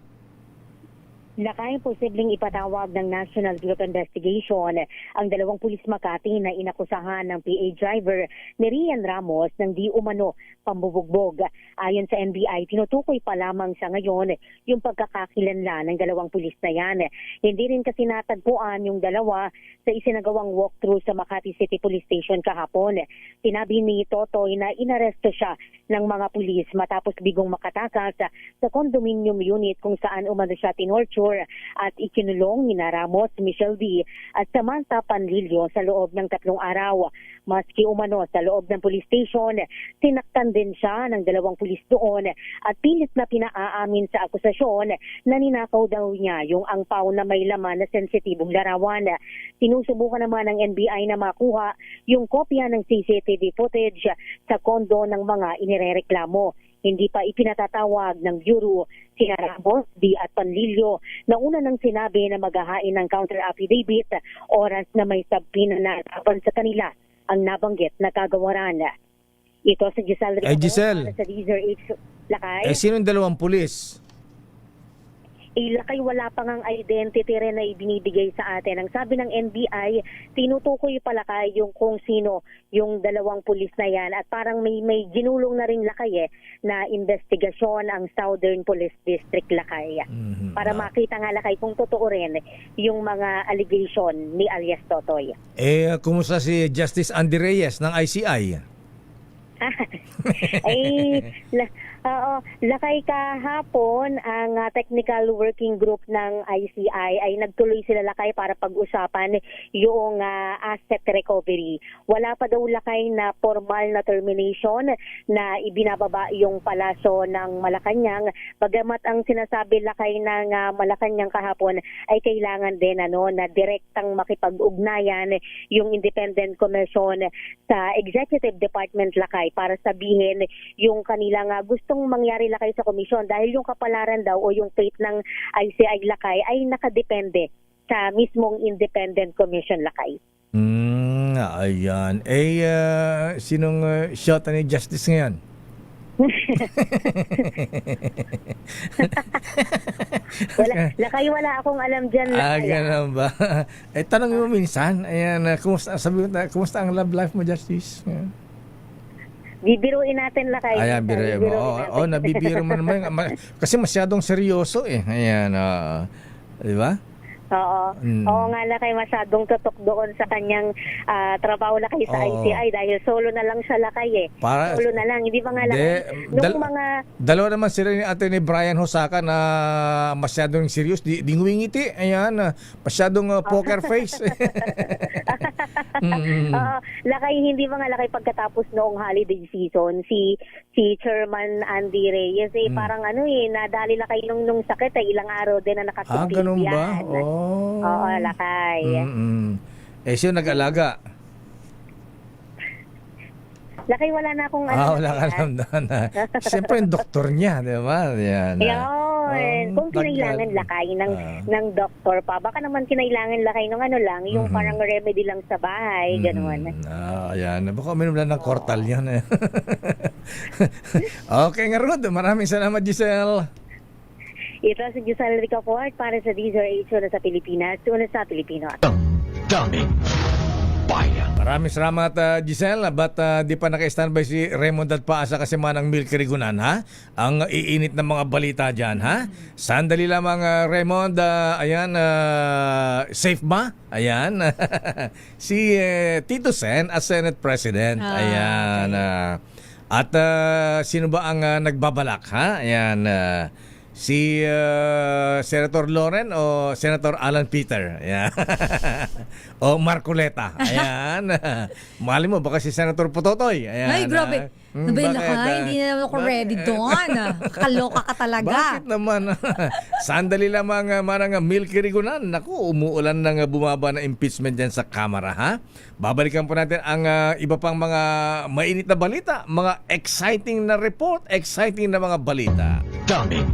Lakay, posibleng ipatawag ng National Bureau of Investigation ang dalawang pulis Makati na inakusahan ng PA driver ni Rian Ramos ng di umano pambubugbog. Ayon sa NBI, tinutukoy pa lamang sa ngayon yung pagkakakilanlan ng dalawang pulis na yan. Hindi rin kasi natagpuan yung dalawa sa isinagawang walkthrough sa Makati City Police Station kahapon. Sinabi ni Totoy na inaresto siya ng mga pulis matapos bigong makatakas sa condominium unit kung saan umano siya tinorture at ikinulong ni Ramos, Michelle D. at Samantha Panlilio sa loob ng 3 araw. Maski umano sa loob ng police station, sinaktan din siya ng dalawang pulis doon at pilit na pinaamin sa akusasyon na ninakaw daw niya yung angpaw na may laman na sensitibong larawan. Sinusubukan naman ng NBI na makuha yung kopya ng CCTV footage sa kondo ng mga inirereklamo. Hindi pa ipinatatawag ng Bureau si Ramos, D. at Panlilio na una nang sinabi na maghahain ng counter affidavit oras na may subpoena na laban sa kanila ang nabanggit na kagawaran. Ito si Giselle Ricafort Giselle. sa DZRH. Lakay. Sinong dalawang pulis? Lakay, wala pa ngang identity rin na ibinibigay sa atin. Ang sabi ng NBI, tinutukoy pala kay yung kung sino yung dalawang pulis na yan at parang may ginulong na rin Lakay na investigasyon ang Southern Police District Lakay. Para makita nga Lakay kung totoo rin yung mga allegation ni alias Totoy. Kumusta si Justice Andy Reyes ng ICI? Lakay, kahapon ang technical working group ng ICI ay nagtuloy sila Lakay para pag-usapan yung asset recovery. Wala pa daw Lakay na formal na termination na ibinababa yung palasyo ng Malacanang. Bagamat ang sinasabi Lakay ng Malacanang kahapon ay kailangan din na direktang makipag-ugnayan yung Independent Commission sa Executive Department Lakay para sabihin yung kanilang gustong mangyari Lakay sa komisyon dahil yung kapalaran daw o yung fate ng ICI Lakay ay nakadepende sa mismong Independent Commission Lakay. Ayan. Sinong shot ni Justice ngayon? wala akong alam dyan. Ganun ba? Tanong mo minsan, ayan, kumusta, sabi mo, kumusta ang love life mo, Justice? Bibiruin natin lakay. Ayan, biruin mo. Nabibiro mo naman. Kasi masyadong seryoso eh. Ayan, di ba? Oo. Oo nga lakay, masyadong tutok doon sa kanyang trabaho lakay sa ICI dahil solo na lang siya lakay eh. Solo na lang, hindi ba nga lakay? Dalawa naman sila ni Atty. Brian Hosaka na masyadong serious, di ngumingiti. Ayan, masyadong poker face. Lakay, hindi ba nga lakay pagkatapos noong holiday season, si Chairman Andy Reyes parang nadali lakay nung sakit ilang araw din na nakatipid ganun yan. ba? Oo, lakay. Siya nag-alaga. Lakay, wala na akong wala ka lang doon. Siyempre yung doktor niya, di ba? Yan. Kung kinailangan lakay ng doktor pa, baka naman kinailangan lakay ng yung parang remedy lang sa bahay, gano'n. Ayan. Baka uminom lang ng Cortal yan. Okay nga, Rod. Maraming salamat, Giselle. Ito si Giselle Ricafort para sa DZRH una sa Pilipinas, una sa Pilipino. Daming bayan. Maraming salamat, Giselle. Ba't di pa naka-standby si Raymond at Paasa kasi manang Milky Rigunan, ha? Ang iinit ng mga balita dyan, ha? Sandali lamang, Raymond. Ayan, safe ba? Ayan. Si Tito Sen as Senate President. Ayan. At sino ba ang nagbabalak, ha? Ayan. Si Senator Loren o Senator Alan Peter? Ayan. O Marcoleta? Ayan. Mali mo, baka si Senator Pototoy? Ayan. Ay, grabe. Nabila ka, hindi na naman ako ready doon. Kaloka ka talaga. Bakit naman? Sandali lamang manang Milky Rigunan. Naku, umuulan ng bumaba na impeachment dyan sa Kamara, ha? Babalikan po natin ang iba pang mga mainit na balita, mga exciting na report, exciting na mga balita. Daming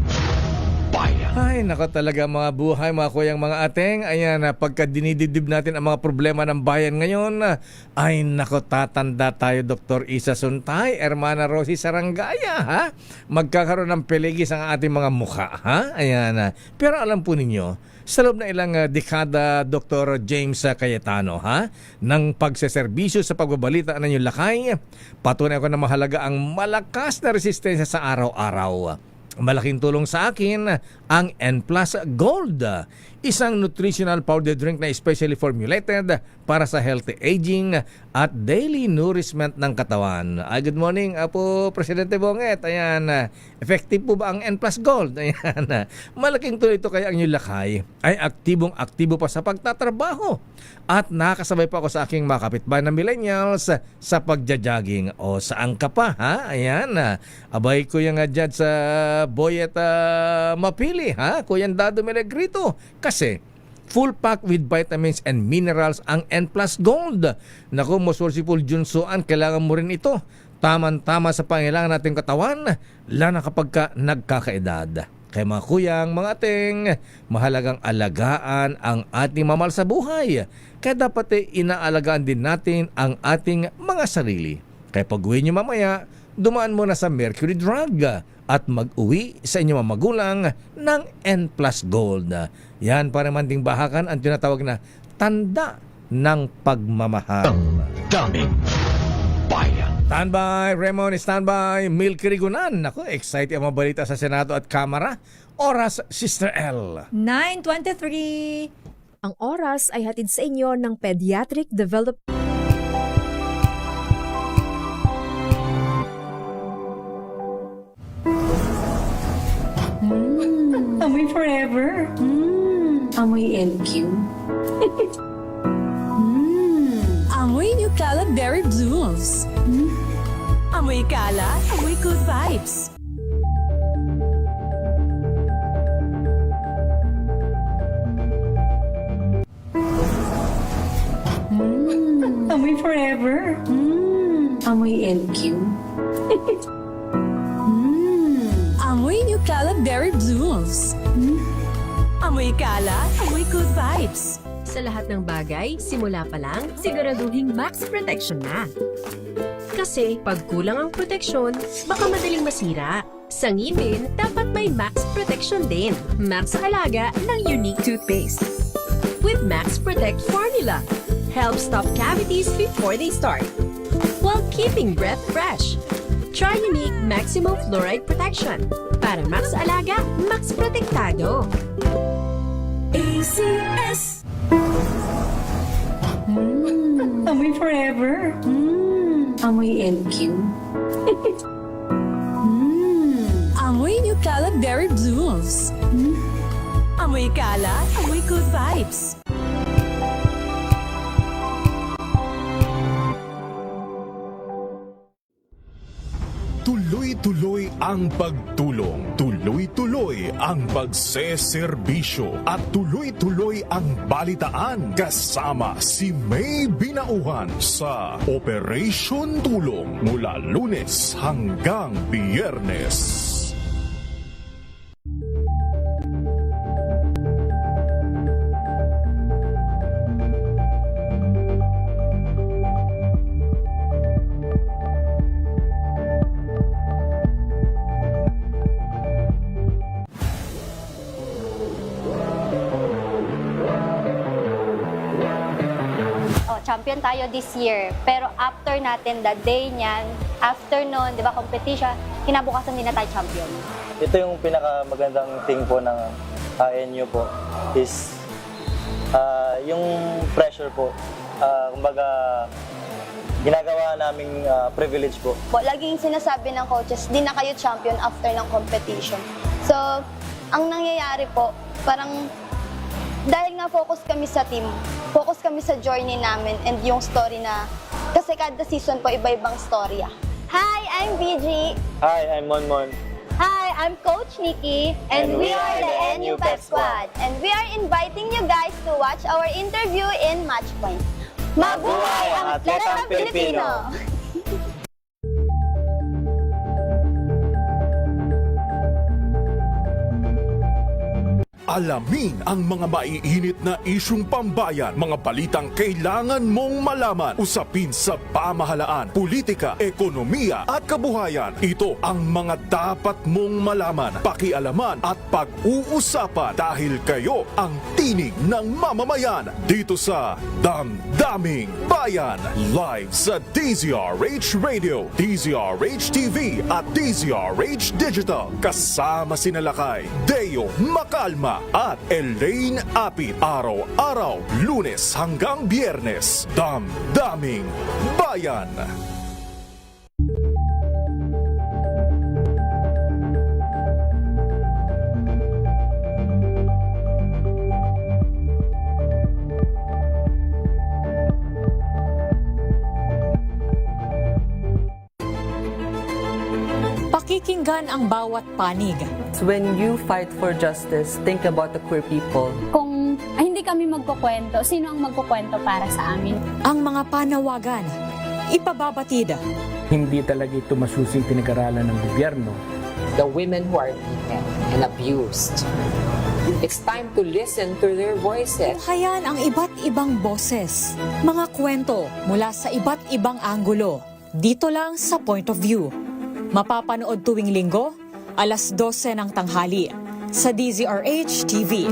bayan. Ay, nako talaga mga buhay, mga kuyang, mga ateng. Ayan, pagka dinidibdib natin ang mga problema ng bayan ngayon, ay nako, tatanda tayo, Dr. Isa Suntay, Hermana Rosie Sarangaya, ha? Magkakaroon ng peligis ang ating mga mukha, ha? Ayan. Pero alam po ninyo, sa loob na ilang dekada, Dr. James Cayetano, ha? Ng pagseserbisyo sa pagbabalita ng inyong lakay, patunay ko na mahalaga ang malakas na resistensya sa araw-araw. Malaking tulong sa akin ang N+ Gold, isang nutritional powder drink na especially formulated para sa healthy aging at daily nourishment ng katawan. Good morning, Apo Presidente Bonget. Ayan, effective po ba ang N+ Gold? Ayan, malaking tulong ito kaya ang inyong lakay ay aktibong-aktibo pa sa pagtatrabaho at nakakasabay pa ako sa aking mga kapitbahay na millennials sa pagja-jogging. O saan ka pa, ha? Ayan, abay ko yung dyan sa Boyet Mapili, ha? Kuya Dado Melegrito. Kasi full pack with vitamins and minerals ang N+ Gold. Naku, Mosorsi Paul Junsoan, kailangan mo rin ito. Taman-tama sa pangailangan nating katawan, lalo na kapag nagkakaedad. Kaya mga kuyang, mga ating, mahalagang alagaan ang ating mamahal sa buhay. Kaya dapat inaalagaan din natin ang ating mga sarili. Kaya pag-uwi nyo mamaya, dumaan muna sa Mercury Drug at mag-uwi sa inyong mga magulang ng N+ Gold. Yan para manding bahakan ang tinatawag na tanda ng pagmamahal. Daming bayan. Standby, Raymond, standby, Milky Rigunan. Naku, excited ang mga balita sa Senado at Kamara. Oras, Sister L. 9:23. Ang oras ay hatid sa inyo ng Pediatric Development. Amoy forever. Amoy LQ. Amoy New Cala Berry Blooms. Amoy Cala, amoy good vibes. Amoy forever. Amoy LQ. Amoy New Cala Berry Blooms. Amoy Cala, amoy good vibes. Sa lahat ng bagay, simula pa lang, siguraduhing max protection na. Kasi pag kulang ang proteksyon, baka madaling masira. Sa ngipin, dapat may Max Protection din. Max sa alaga ng unique toothpaste. With Max Protect Formula, helps stop cavities before they start, while keeping breath fresh. Try unique Maximum Fluoride Protection. Para Max sa alaga, Max Protektado. ACS. Amoy forever. Amoy LQ. Amoy New Calab Berry Blooms. Amoy kalat, amoy good vibes. Tuloy-tuloy ang pagtulong, tuloy-tuloy ang pagseserbisyo, at tuloy-tuloy ang balitaan kasama si May Binauhan sa Operation Tulong mula Lunes hanggang Biyernes. Champion tayo this year. Pero after natin, the day niyan, after nun, di ba, competition, kinabukasan din na tayo champion. Ito yung pinakamagandang thing po ng ANU po is yung pressure po. Kumbaga, ginagawa naming privilege po. Laging sinasabi ng coaches, di na kayo champion after ng competition. So, ang nangyayari po, parang dahil nga focus kami sa team, focus kami sa journey namin and yung story na, kasi kada season po iba-ibang storya. Hi, I'm BG. Hi, I'm Monmon. Hi, I'm Coach Nikki. And we are the NU Pep Squad. And we are inviting you guys to watch our interview in Matchpoint. Mabuhay ang atletang Pilipino! Alamin ang mga maiinit na isyung pambayan, mga balitang kailangan mong malaman, usapin sa pamahalaan, politika, ekonomiya at kabuhayan. Ito ang mga dapat mong malaman, pakialaman at pag-uusapan dahil kayo ang tinig ng mamamayan dito sa Damdaming Bayan. Live sa DZRH Radio, DZRH TV at DZRH Digital. Kasama sina Lakay, Deo Macalma at Elaine Apit. Araw-araw, Lunes hanggang Biyernes. Damdaming Bayan. Pakikinggan ang bawat panig. When you fight for justice, think about the queer people. Kung hindi kami magkukwento, sino ang magkukwento para sa amin? Ang mga panawagan, ipababatid. Hindi talaga ito masusing pinag-aralan ng gobyerno. The women who are beaten and abused. It's time to listen to their voices. Hayan ang iba't ibang boses. Mga kwento mula sa iba't ibang anggulo. Dito lang sa Point of View. Mapapanood tuwing linggo, alas 12 ng tanghali sa DZRH TV.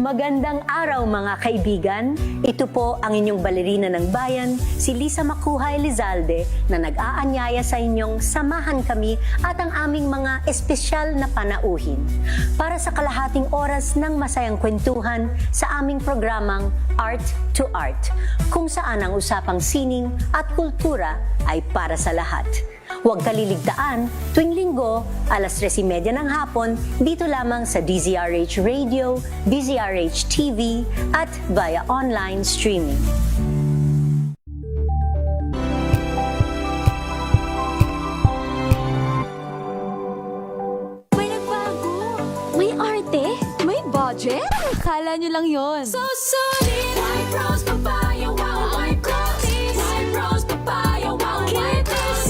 Magandang araw mga kaibigan. Ito po ang inyong balerina ng bayan, si Lisa Makuhay Elizalde, na nag-aanyaya sa inyong samahan kami at ang aming mga espesyal na panauhin para sa kalahating oras ng masayang kwentuhan sa aming programang Art to Art, kung saan ang usapang sining at kultura ay para sa lahat. Huwag kaliligtaan, tuwing linggo, alas 3:30 ng hapon, dito lamang sa DZRH Radio, DZRH TV, at via online streaming. May nagbago! May arte! May budget! Akala nyo lang yon. So solid! White Rose Papaya, wow! White Rose! White Rose Papaya, wow! White Rose!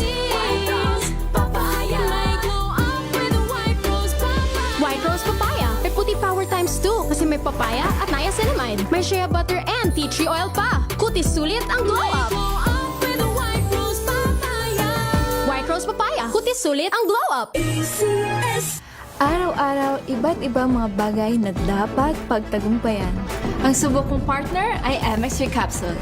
papaya at niacinamide. May shea butter and tea tree oil pa. Kutis sulit ang glow up. White rose papaya. Kutis sulit ang glow up. Araw-araw, iba't ibang mga bagay na dapat pagtagumpayan. Ang subok kong partner ay MX3 Capsule.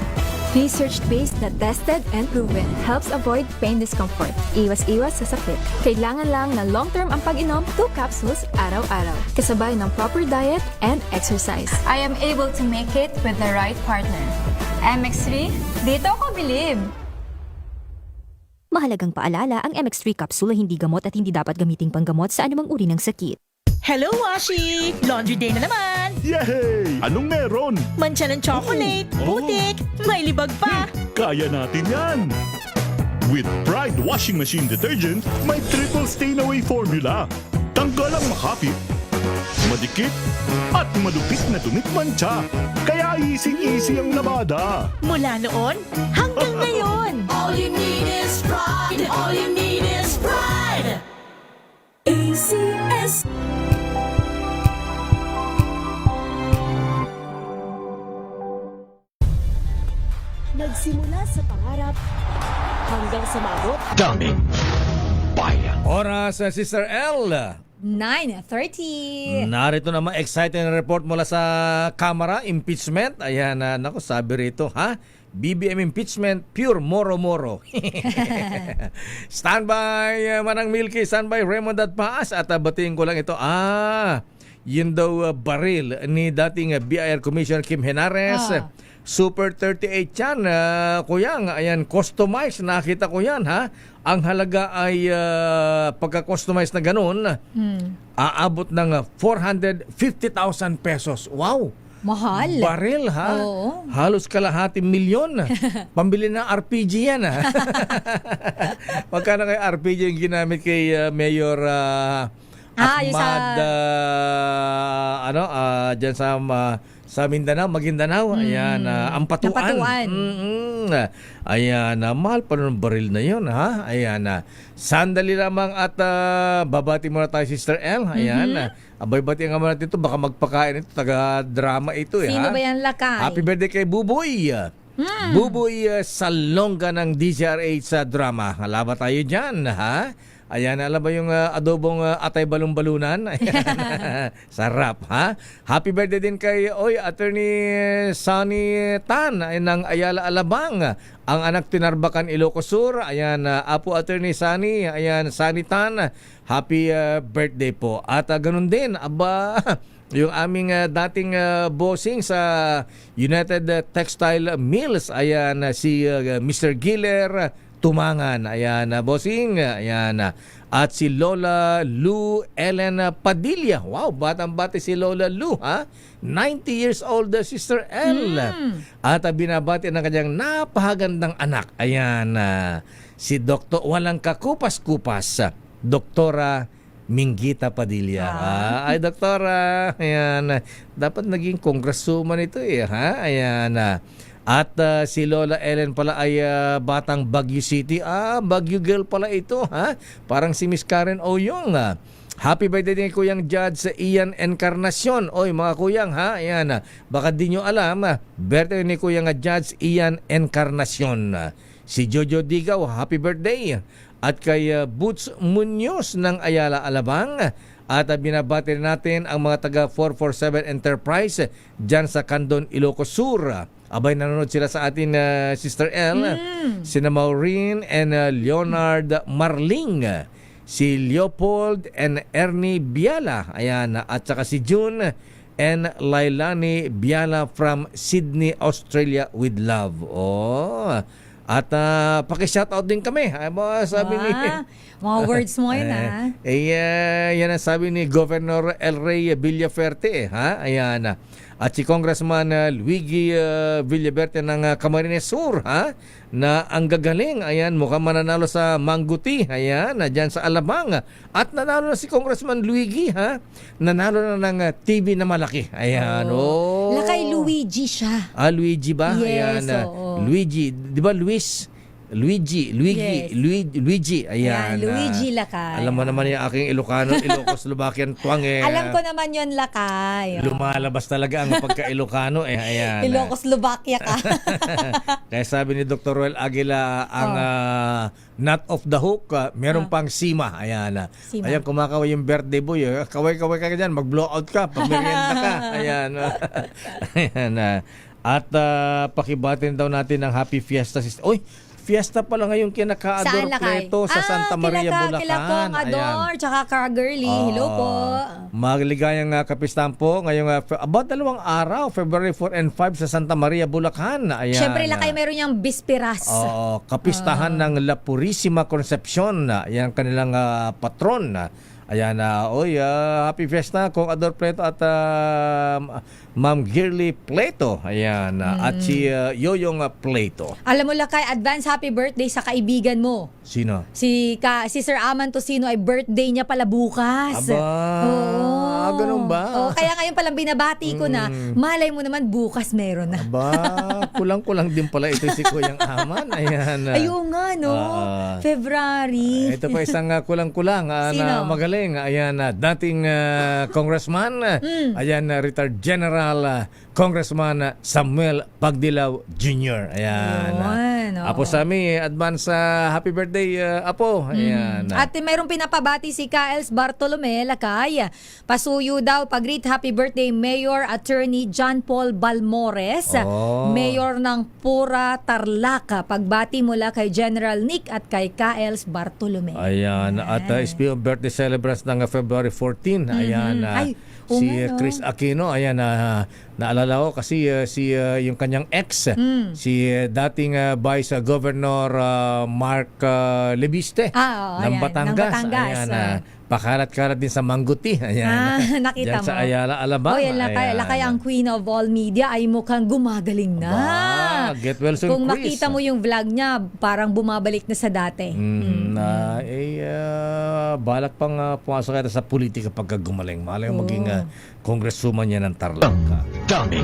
Research-based na tested and proven. Helps avoid pain discomfort. Iwas-iwas sa sakit. Kailangan lang na long-term ang pag-inom 2 capsules araw-araw. Kasabay ng proper diet and exercise. I am able to make it with the right partner. MX3, dito ako bilib! Mahalagang paalala, ang MX3 capsule ay hindi gamot at hindi dapat gamiting panggamot sa anumang uri ng sakit. Hello, Washi! Laundry day na naman! Yay! Anong meron? Mancha ng chocolate, putik, may libag pa! Kaya natin yan! With Pride Washing Machine Detergent, may triple stain-away formula. Tanggal ang makapit, madikit, at malupit na dumit mancha. Kaya easy-easy ang labada. Mula noon hanggang ngayon! All you need is pride. All you need is pride. ACS. Nagsimula sa pangarap hanggang sa maabot. Daming bayan. Oras, Sister L. 9:30. Narito naman exciting na report mula sa Kamara, impeachment. Ayan, naku, sabi rito, ha? BBM impeachment, pure moro-moro. Standby, Manang Milky, standby, Raymond at Paas. At batiin ko lang ito, yun daw baril ni dating BIR Commissioner Kim Henares. Super 38 yan, kuyang, ayan, customized, nakita ko yan, ha? Ang halaga ay pagka-customize na ganun, aabot ng 450,000 pesos. Wow! Mahal. Baril, ha? Oo. Halos kalahati milyon. Pambili ng RPG yan, ha? Magkano kay RPG yung ginamit kay Mayor Ahmad, dyan sa Mindanao, Maguindanao. Ayan, Ampatuan. Ayan, mahal pa ng baril na yun, ha? Ayan, sandali lamang at babati muna tayo, Sister L. Ayan, abay-bati nga muna dito, baka magpakain ito, taga-drama ito, ha? Sino ba yan, lakay? Happy birthday kay Buboy. Buboy Salonga ng DZRH sa drama. Halaba tayo dyan, ha? Ayan, alam ba yung adobong atay balon-balunan? Ayan, sarap, ha? Happy birthday din kay Attorney Sunny Tan ng Ayala Alabang. Ang anak tinarbakan Ilocos Sur. Ayan, Apo Attorney Sunny. Ayan, Sunny Tan. Happy birthday po. At ganun din, yung aming dating bossing sa United Textile Mills. Ayan, si Mr. Giller Tumangan. Ayan, bossing. Ayan. At si Lola Lou Ellen Padilla. Wow, batang-bati si Lola Lou, ha? 90 years old, Sister L. At binabati ng kanyang napakagandang anak. Ayan, si Dr. walang kakupas-kupas, Doktora Minggita Padilla. Ay, Doktora, ayan, dapat naging congresswoman ito, ha? Ayan, at si Lola Ellen pala ay batang Baguio City. Baguio girl pala ito, ha? Parang si Miss Karen Oyong. Happy birthday din Kuyang Judge Ian Encarnacion. Oy, mga kuyang, ha? Ayan, baka di nyo alam, birthday ni Kuyang Judge Ian Encarnacion. Si Jojo Digaw, happy birthday. At kay Boots Munoz ng Ayala Alabang. At binabati natin ang mga taga 447 Enterprise dyan sa Candon, Ilocos Sur. Abay, nanonood sila sa atin, Sister L. Sina Maureen and Leonard Marling. Si Leopold and Ernie Biala. Ayan, at saka si June and Lailani Biala from Sydney, Australia with love. At paki-shoutout din kami. Sabi ni mga words mo yun, ha? Yan ang sabi ni Governor El Rey Villaferte, ha? Ayan. At si Congressman Luigi Villaverde ng Camarines Sur, ha? Na ang gagaling, ayan, mukhang mananalo sa Mangguti, ayan, dyan sa Alabang. At nanalo na si Congressman Luigi, ha? Nanalo na ng TV na malaki. Ayan, Lakay Luigi siya. Luigi ba? Yes, ayan, Luigi, di ba Luis? Luigi. Yes. Luigi. Ayan, Ayan. Luigi Lakay. Alam mo naman yung aking Ilocos-Slovakian twang eh. Alam ko naman yun, Lakay. Lumalabas talaga ang pagka-Ilocano eh. Ayan. Ilocos-Slovakia ka. Kaya sabi ni Dr. Roel Aguila, ang not off the hook, meron pang Sima. Ayan. Sima. Ayan, kumakaway yung birthday boy. Kaway-kaway ka dyan, mag-blowout ka, pag merienda ka. Ayan. Ayan. At pakibatin daw natin ng Happy Fiesta. Uy, Fiesta pala ngayon kinaka-Ador Pleto sa Santa Maria, Bulacan. Kila Kong Ador, tsaka Ka-Girly. Hello po. Maligayang kapistahan po ngayong about 2 araw, February 4 and 5 sa Santa Maria, Bulacan. Ayan. Siyempre Lakay, meron niyang Bispiras. Kapistahan ng La Purisima Concepcion. Ayan kanilang patron. Ayan, Happy Fiesta Kong Ador Pleto at Ma'am Girly Pleto. Ayan, at si Yoyong Pleto. Alam mo Lakay, advance happy birthday sa kaibigan mo. Sino? Si Sir Aman Tosino ay birthday niya pala bukas. Aba, ganun ba? Kaya ngayon palang binabati ko na, malay mo naman bukas meron na. Aba, kulang-kulang din pala ito si Kuyang Aman. Ayan. Ayun nga, no? February. Ito pa isang kulang-kulang na magaling. Ayan, dating congressman. Ayan, retired General Congressman Samuel Pagdilaw Jr. Ayan. Apo Sami, advance happy birthday, Apo. Ayan. At mayroong pinapabati si Kaels Bartolome Lakay. Pasuyo daw pag-greet happy birthday Mayor Attorney John Paul Balmores. Mayor ng Pura Tarlac. Pagbati mula kay General Nick at kay Kaels Bartolome. Ayan. At speaking of birthday celebrants ng February 14, ayan. Si Chris Aquino, ayan, naalala ko kasi yung kanyang ex, si dating Vice Governor Mark Lebiste ng Batangas. Ayan, pakarat-karat din sa Mangguti. Ayan. Nakita Diyan mo. sa Ayala, Alabang. Lakay ang Queen of all media ay mukhang gumagaling na. Get well soon, Kung Chris. makita mo yung vlog niya, parang bumabalik na sa dati. Balak pang pumasok kaya sa politika pagka gumaling. Malay maging congresswoman niya ng Tarlac. Dami.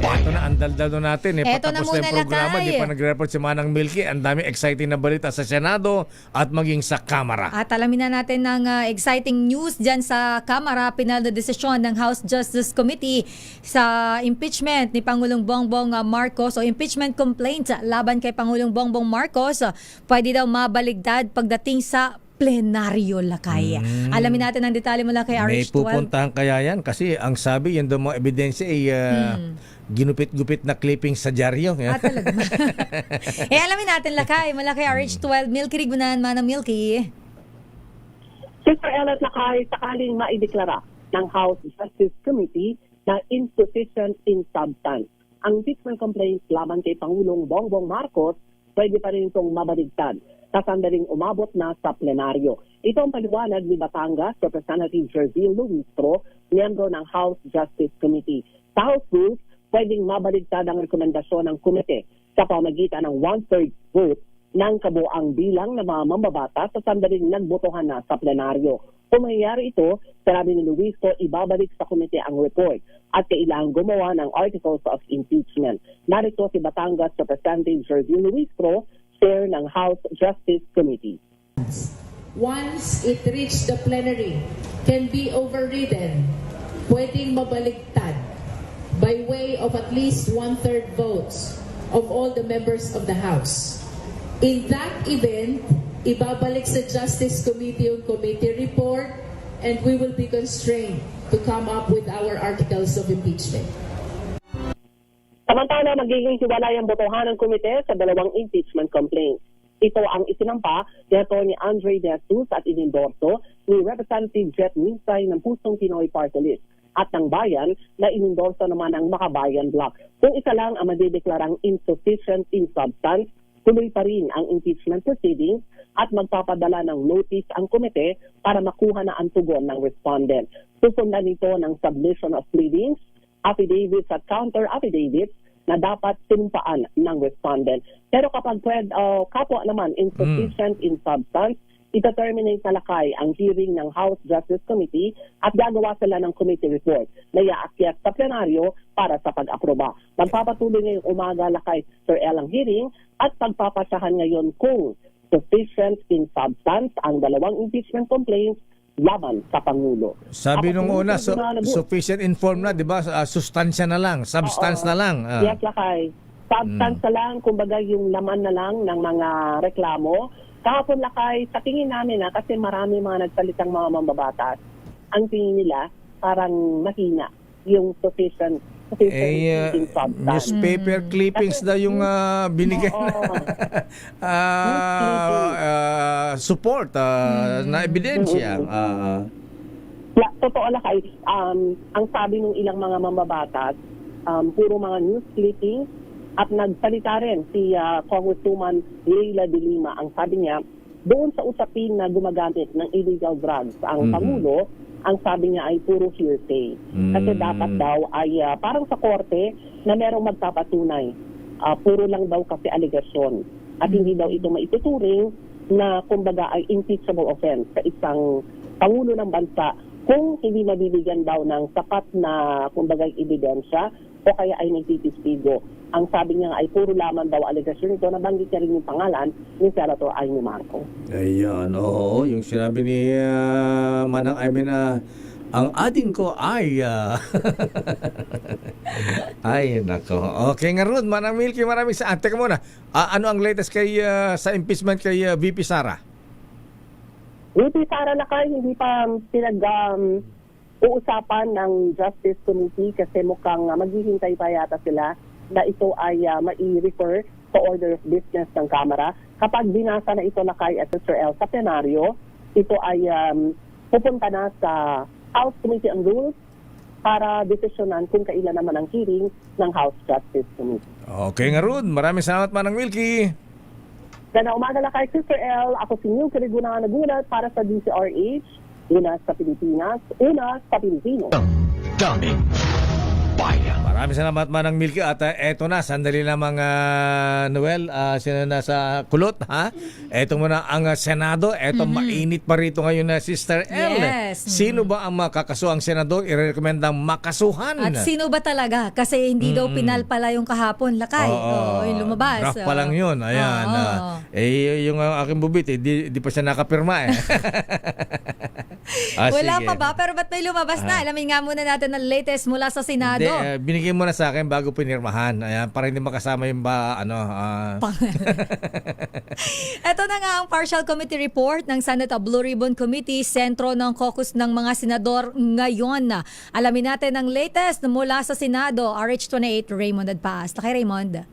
Ito na, ang daldalo natin. Eto na Patapos muna, na yung programa, Lakay. di pa nagre-report si Manang Milky. Ang dami exciting na balita sa Senado at maging sa Kamara. At alamin na natin ng exciting news dyan sa Kamara. Pinal na desisyon ng House Justice Committee sa impeachment ni Pangulong Bongbong Marcos o impeachment complaint laban kay Pangulong Bongbong Marcos. Pwede daw mabaligtad pagdating sa plenaryo, Lakay. Alamin natin ang detalye mula kay May RH12. pupuntahan kaya yan kasi ang sabi, yung mga ebidensya ay ginupit-gupit na clipping sa dyaryo. Talaga. Alamin natin, Lakay, mula kay RH12. Milky Rigunan, Manang Milky. Sister Ellen Lakay, sakaling maideklara ng House Justice Committee na insufficient in substance. Ang impeachment complaints laban kay Pangulong Bongbong Marcos pwede pa rin itong mabaligtad sa sandaling umabot na sa plenaryo. Ito ang paliwanag ni Batangas Representative Jervil Luistro, miyembro ng House Justice Committee. Sa House Rules, pwedeng mabaligtad ang rekomendasyon ng komite sa pamagitan ng 1/3 vote ng kabuang bilang ng mga mambabatas sa sandaling nagbotohan na sa plenaryo. Kung mangyayari ito, sabi ni Luistro, ibabalik sa komite ang report at kailangang gumawa ng articles of impeachment. Narito si Batangas Representative Jervil Luistro, Chair ng House Justice Committee. Once it reached the plenary, can be overridden, pwedeng mabaligtad by way of at least 1/3 votes of all the members of the House. In that event, ibabalik sa Justice Committee yung committee report and we will be constrained to come up with our articles of impeachment. Samantala, magiging hiwalay ang botohan ng komite sa dalawang impeachment complaints. Ito ang isinampa ni Atty. Andre De Jesus at inendorso ni Representative Jet Minsay ng Pusong Pinoy Party List at ng Bayan na inendorso naman ng Makabayan Bloc. Kung isa lang ang madideklarang insufficient in substance, tuloy pa rin ang impeachment proceedings at magpapadala ng notice ang komite para makuha na ang tugon ng respondent. Susundan nito ng submission of pleadings, affidavits at counter-affidavits na dapat sinumpaan ng respondent. Pero kapag kapwa naman insufficient in substance, ita-terminate na lakay ang hearing ng House Justice Committee at gagawa sila ng committee report na iaakyat sa plenaryo para sa pag-aproba. Magpapatuloy ngayong umaga lakay Sir El ang hearing at pagpapasahan ngayon kung sufficient in substance ang dalawang impeachment complaints laban sa Pangulo. Sabi nung una, sufficient informed na, di ba? Sustansya na lang, substance na lang. Yes, lakay. Substance na lang, kumbaga yung laman na lang ng mga reklamo. Kahapon lakay, sa tingin namin kasi marami mga nagsalitang mga mambabatas, ang tingin nila parang mahina yung sufficient in substance. Newspaper clippings daw yung binigay support na ebidensya. Totoo lakay, ang sabi ng ilang mga mambabatas, puro mga news clippings. At nagsalita rin si Congresswoman Leila de Lima. Ang sabi niya, doon sa usapin na gumagamit ng illegal drugs ang Pangulo, ang sabi niya ay puro hearsay. Kasi dapat daw ay parang sa korte na merong magpapatunay. Puro lang daw kasi aligasyon. At hindi daw ito maituturing na kumbaga ay impeachable offense sa isang Pangulo ng bansa kung hindi mabibigyan daw ng sapat na kumbaga ebidensya o kaya ay nagtitistigo. Ang sabi niya ay puro lamang daw aligasyon ito, nabanggit niya rin yung pangalan ni Senator Amy Marcos. Ayan, oo, yung sinabi ni Manang Amy na ang ading ko ay ay nako. Okay nga Rod, Manang Milky, maraming sa teka muna. Ano ang latest kay sa impeachment kay VP Sara? VP Sara na kayo, hindi pa uusapan ng Justice Committee kasi mukhang maghihintay pa yata sila na ito ay mai-refer sa order of business ng Kamara. Kapag binasa na ito na kay Sir El sa plenaryo, ito ay pupunta na sa House Committee on Rules para desisyonan kung kailan naman ang hearing ng House Justice Committee. Okay nga Rod, maraming salamat Manang Wilkie. Ganda umaga na kay Sir El, ako si Neil Cariguna nagulat para sa DCRH, una sa Pilipinas, una sa Pilipino. Daming bayan. Maraming salamat Manang Milky at eto na, sandali lamang Noel, sino na sa kulot ha? Eto muna ang Senado, eto mainit pa rito ngayon na Sister El. Yes. Sino ba ang makakasuhang senador i-recommendang makasuhan? At sino ba talaga? Kasi hindi daw pinalpala yung kahapon, lakay. Yung lumabas. Draft pa lang yun, ayan. Yung aking bubit, di pa siya nakapirma Wala sige. pa ba? Pero ba't may lumabas na? Alamin nga muna natin ang latest mula sa Senado. Binigay mo na sa akin bago pinirmahan. Ayan, para hindi makasama yung Ito na nga ang partial committee report ng Senate Blue Ribbon Committee, sentro ng caucus ng mga senador ngayon. Alamin natin ang latest mula sa Senado. RH28, Raymond Adpaas. Kay Raymond.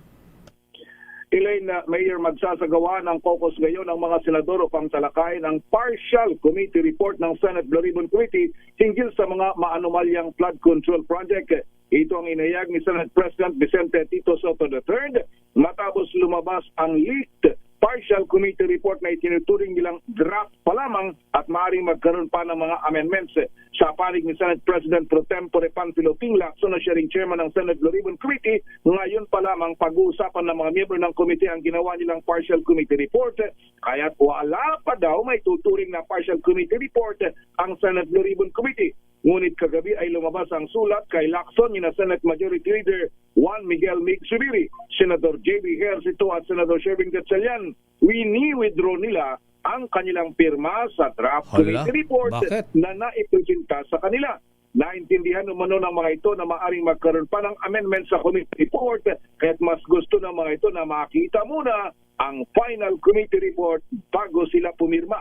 Elaine, Mayor, magsasagawa ng caucus ngayon ng mga senador upang talakayin ang partial committee report ng Senate Blue Ribbon Committee hinggil sa mga maanumalyang flood control project. Ito ang inayag ni Senate President Vicente Tito Soto III matapos lumabas ang leaked partial committee report na itinuturing nilang draft pa lamang at maaaring magkaroon pa ng mga amendments. Sa panig ni Senate President Pro Tempore Panfilo Ping Lacson na siya ring chairman ng Senate Blue Ribbon Committee, ngayon pa lamang pag-uusapan ng mga miyembro ng committee ang ginawa nilang partial committee report. Kaya't wala pa daw may tuturing na partial committee report ang Senate Blue Ribbon Committee. Ngunit kagabi ay lumabas ang sulat kay Lacson ni na Senate Majority Leader Juan Miguel Mig Subiri, Senador J.B. Ejercito at Senador Sherwin Gatchalian. Withdraw nila ang kanilang pirma sa draft committee report na naipresenta sa kanila. Naintindihan umano ng mga ito na maaring magkaroon pa ng amendment sa committee report, kaya't mas gusto ng mga ito na makita muna ang final committee report bago sila pumirma.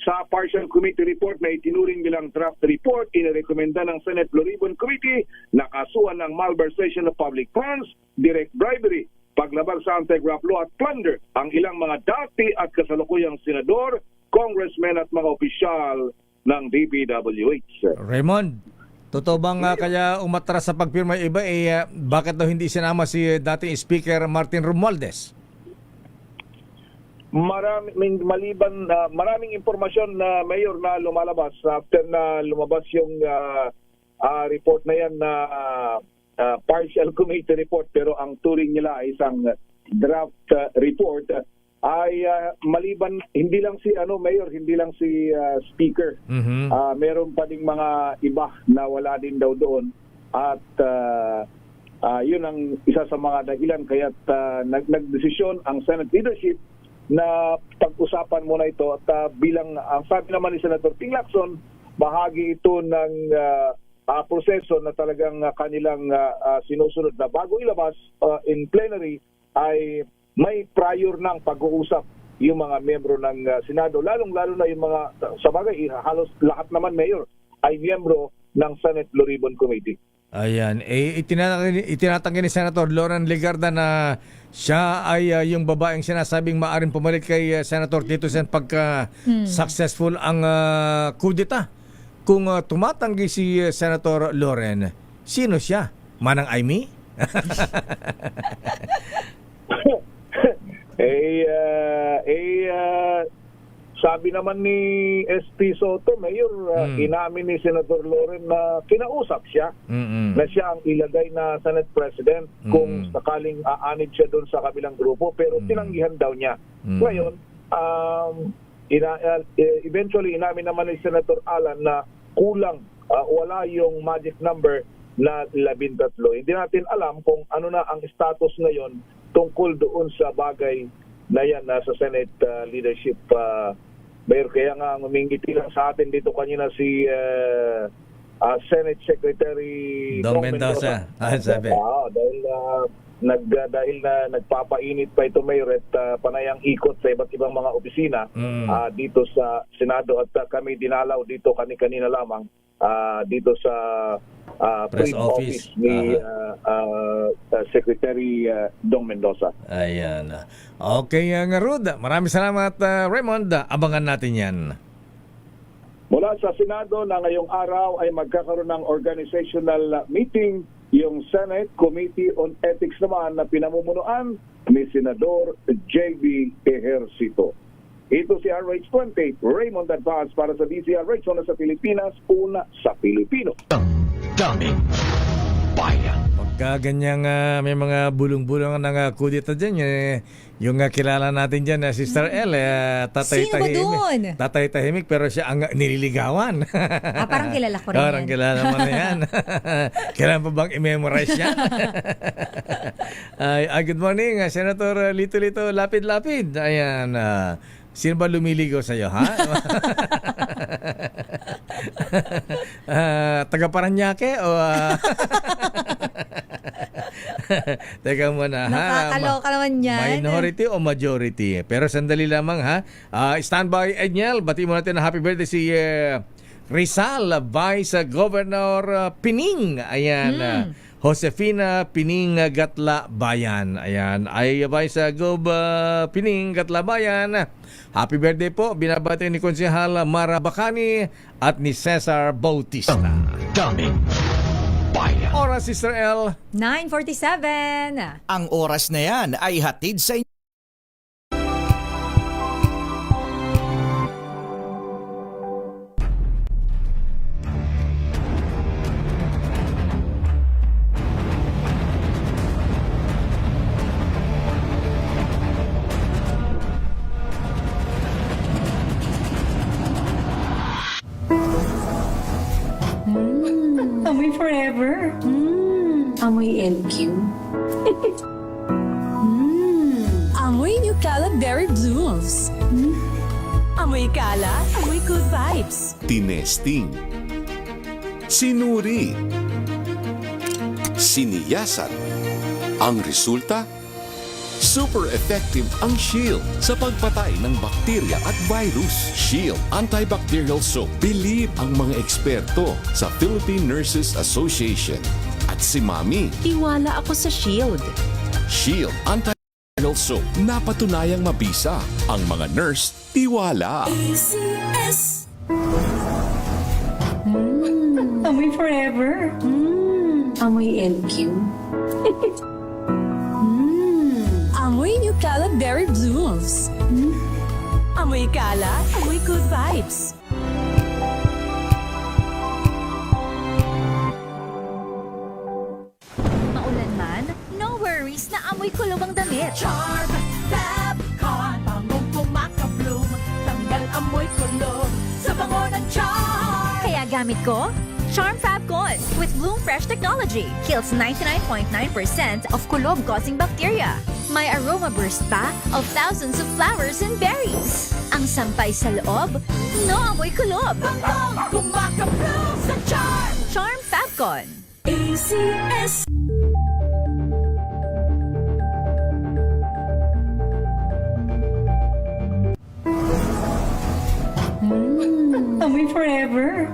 Sa partial committee report na itinuring bilang draft report, inirekomenda ng Senate Blue Ribbon Committee na kasuhan ng malversation of public funds, direct bribery, paglabag sa anti-graft law at plunder ang ilang mga dati at kasalukuyang senador, congressmen at mga opisyal ng DPWH. Raymond, totoo bang kaya umatras sa pagpirma iba bakit daw hindi sinama si dating Speaker Martin Romualdez? Maraming impormasyon na Mayor na lumalabas after na lumabas yung report na yan na partial committee report, pero ang turing nila ay isang draft report. ay maliban hindi lang si mayor, hindi lang si speaker. Meron pa ding mga iba na wala din daw doon at yun ang isa sa mga dahilan kaya't nagdesisyon ang Senate leadership na pag-usapan muna ito at bilang ang sabi naman ni Senator Ping Lacson, bahagi ito ng proseso na talagang kanilang sinusunod na bago ilabas in plenary ay may prior ng pag-uusap yung mga membro ng Senado, lalong-lalo na yung mga, sa bagay, halos lahat naman mayor ay miyembro ng Senate Blue Ribbon Committee. Ayan, itinatanggi ni Senator Loren Legarda na siya ay yung babaeng sinasabing maaring pumalit kay Senator Tito Sen pagka successful ang kudeta. Kung tumatanggi si Senator Loren, sino siya? Manang Aimee? Sabi naman ni SP Soto, Mayor, inamin ni Senator Loren na kinausap siya, na siya ang ilagay na Senate President kung sakaling aanid siya doon sa kabilang grupo, pero tinanggihan daw niya. Ngayon, eventually inamin naman ni Senator Alan na kulang, wala yung magic number na 13. Hindi natin alam kung ano na ang status ngayon tungkol doon sa bagay na yan sa Senate leadership. Mayor, kaya nga humingiti lang sa atin dito kanina si Senate Secretary Dong Mendoza. Sabi. Dahil na nagpapainit pa ito, Mayor, at panayang ikot sa iba't ibang mga opisina dito sa Senado at kami dinalaw dito kanina lamang dito sa press office ni Secretary Dong Mendoza. Ayan. Okay, Rod. Maraming salamat, Raymond. Abangan natin yan. Mula sa Senado na ngayong araw ay magkakaroon ng organizational meeting yung Senate Committee on Ethics naman na pinamumunuan ni Senador J.B. Ejercito. Ito si RH20, Raymond Advance para sa DZRH, una sa Pilipinas, una sa Pilipino. Daming bayan. Pagka ganyang may mga bulong-bulong ng kudeta dyan, yung kilala natin dyan, Sister L, Tatay Sino ba doon? Tatay Tahimik, pero siya ang nililigawan. Parang kilala ko rin Parang yan. kilala mo na yan. Kailan pa bang i-memorize yan? Good morning, Senator Lito Lapid. Ayan, sino ba lumiligaw sa'yo, ha? Taga Paranaque o... Teka muna, ha? Nakakaloka naman yan. Minority o majority? Pero sandali lamang, ha? Standby, Edniel. Bati mo natin na happy birthday si Rizal, Vice Governor Pining. Ayan, Josefina Pining Gatla Bayan. Ayan, ay Vice Gov Pining Gatla Bayan. Happy birthday po. Binabati ni Konsehal Mara Bacani at ni Cesar Bautista. Daming bayan. Oras, Sister L. 9:47. Ang oras na yan ay hatid sa inyo. Amoy forever. Amoy LQ. Amoy New Cala Berry Blooms. Amoy kala, amoy good vibes. Tinesting, sinuri, siniyasan. Ang resulta? Super effective ang Shield sa pagpatay ng bakterya at virus. Shield Antibacterial Soap. Believe ang mga eksperto sa Philippine Nurses Association. At si Mami. Tiwala ako sa Shield. Shield Antibacterial Soap. Napatunayang mabisa. Ang mga nurse, tiwala. ACS. Amoy forever. Amoy LQ. Amoy New Cala Berry Blooms. Amoy kala, amoy good vibes. Maulan man, no worries na amoy kulubang damit. Charm Fab Con. gamit ko? Charm Fabcon with Bloom Fresh technology kills 99.9% of kulob-causing bacteria. May aroma burst pa of thousands of flowers and berries. Ang sampay sa loob, no amoy kulob. Kumakaprove sa Charm! Charm Fabcon. ACS. Amoy forever.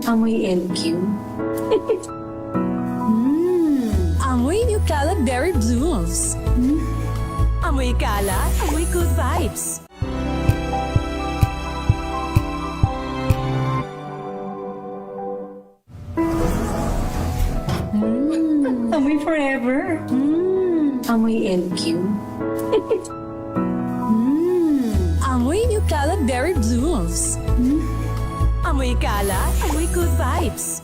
Amoy LQ. Amoy New Caleb Berry Blooms. Amoy kalat, amoy good vibes. Amoy forever. Amoy LQ. Amoy New Caleb Berry Blooms. Amoy kalat, amoy good vibes.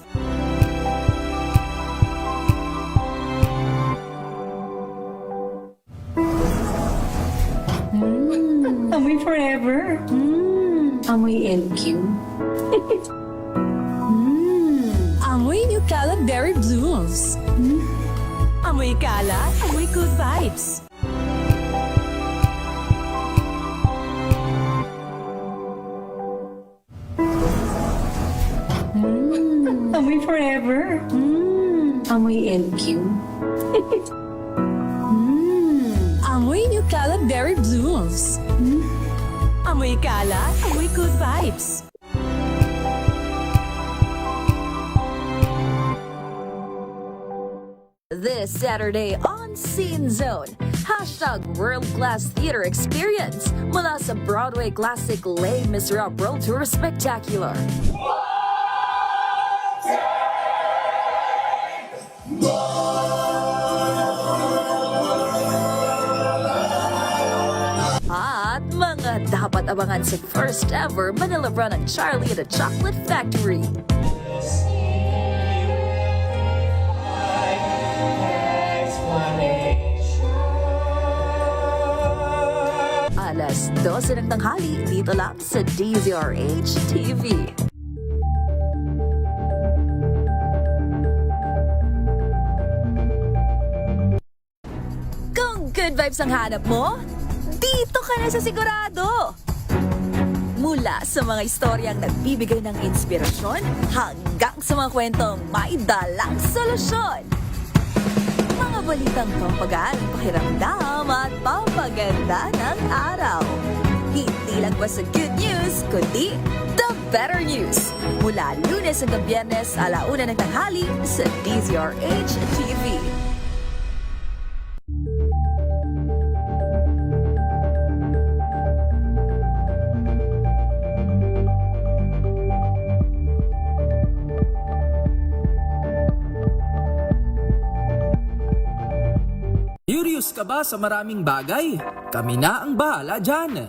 Amoy forever. Amoy LQ. Amoy New Caleb Berry Blooms. Amoy kalat, amoy good vibes. Amoy forever. Amoy LQ. Amoy New Caleb Berry Blooms. Amoy kalat, amoy good vibes. This Saturday on Scene Zone, #World-Class Theater Experience mula sa Broadway classic Les Miserables World Tour Spectacular. At mga dapat abangan sa first ever Manila run ng Charlie and the Chocolate Factory. Alas 12 ng tanghali dito lang sa DZRH TV. Kung good vibes ang hanap mo, dito ka na sa sigurado! Mula sa mga istoryang nagbibigay ng inspirasyon hanggang sa mga kwentong may dalang solusyon. Mga balitang pampagaan, pakiramdam at pampaganda ng araw. Hindi lang ba sa good news, kundi the better news. Mula Lunes hanggang Biyernes, 1:00 ng tanghali sa DZRH TV. Curious ka ba sa maraming bagay? Kami na ang bahala dyan.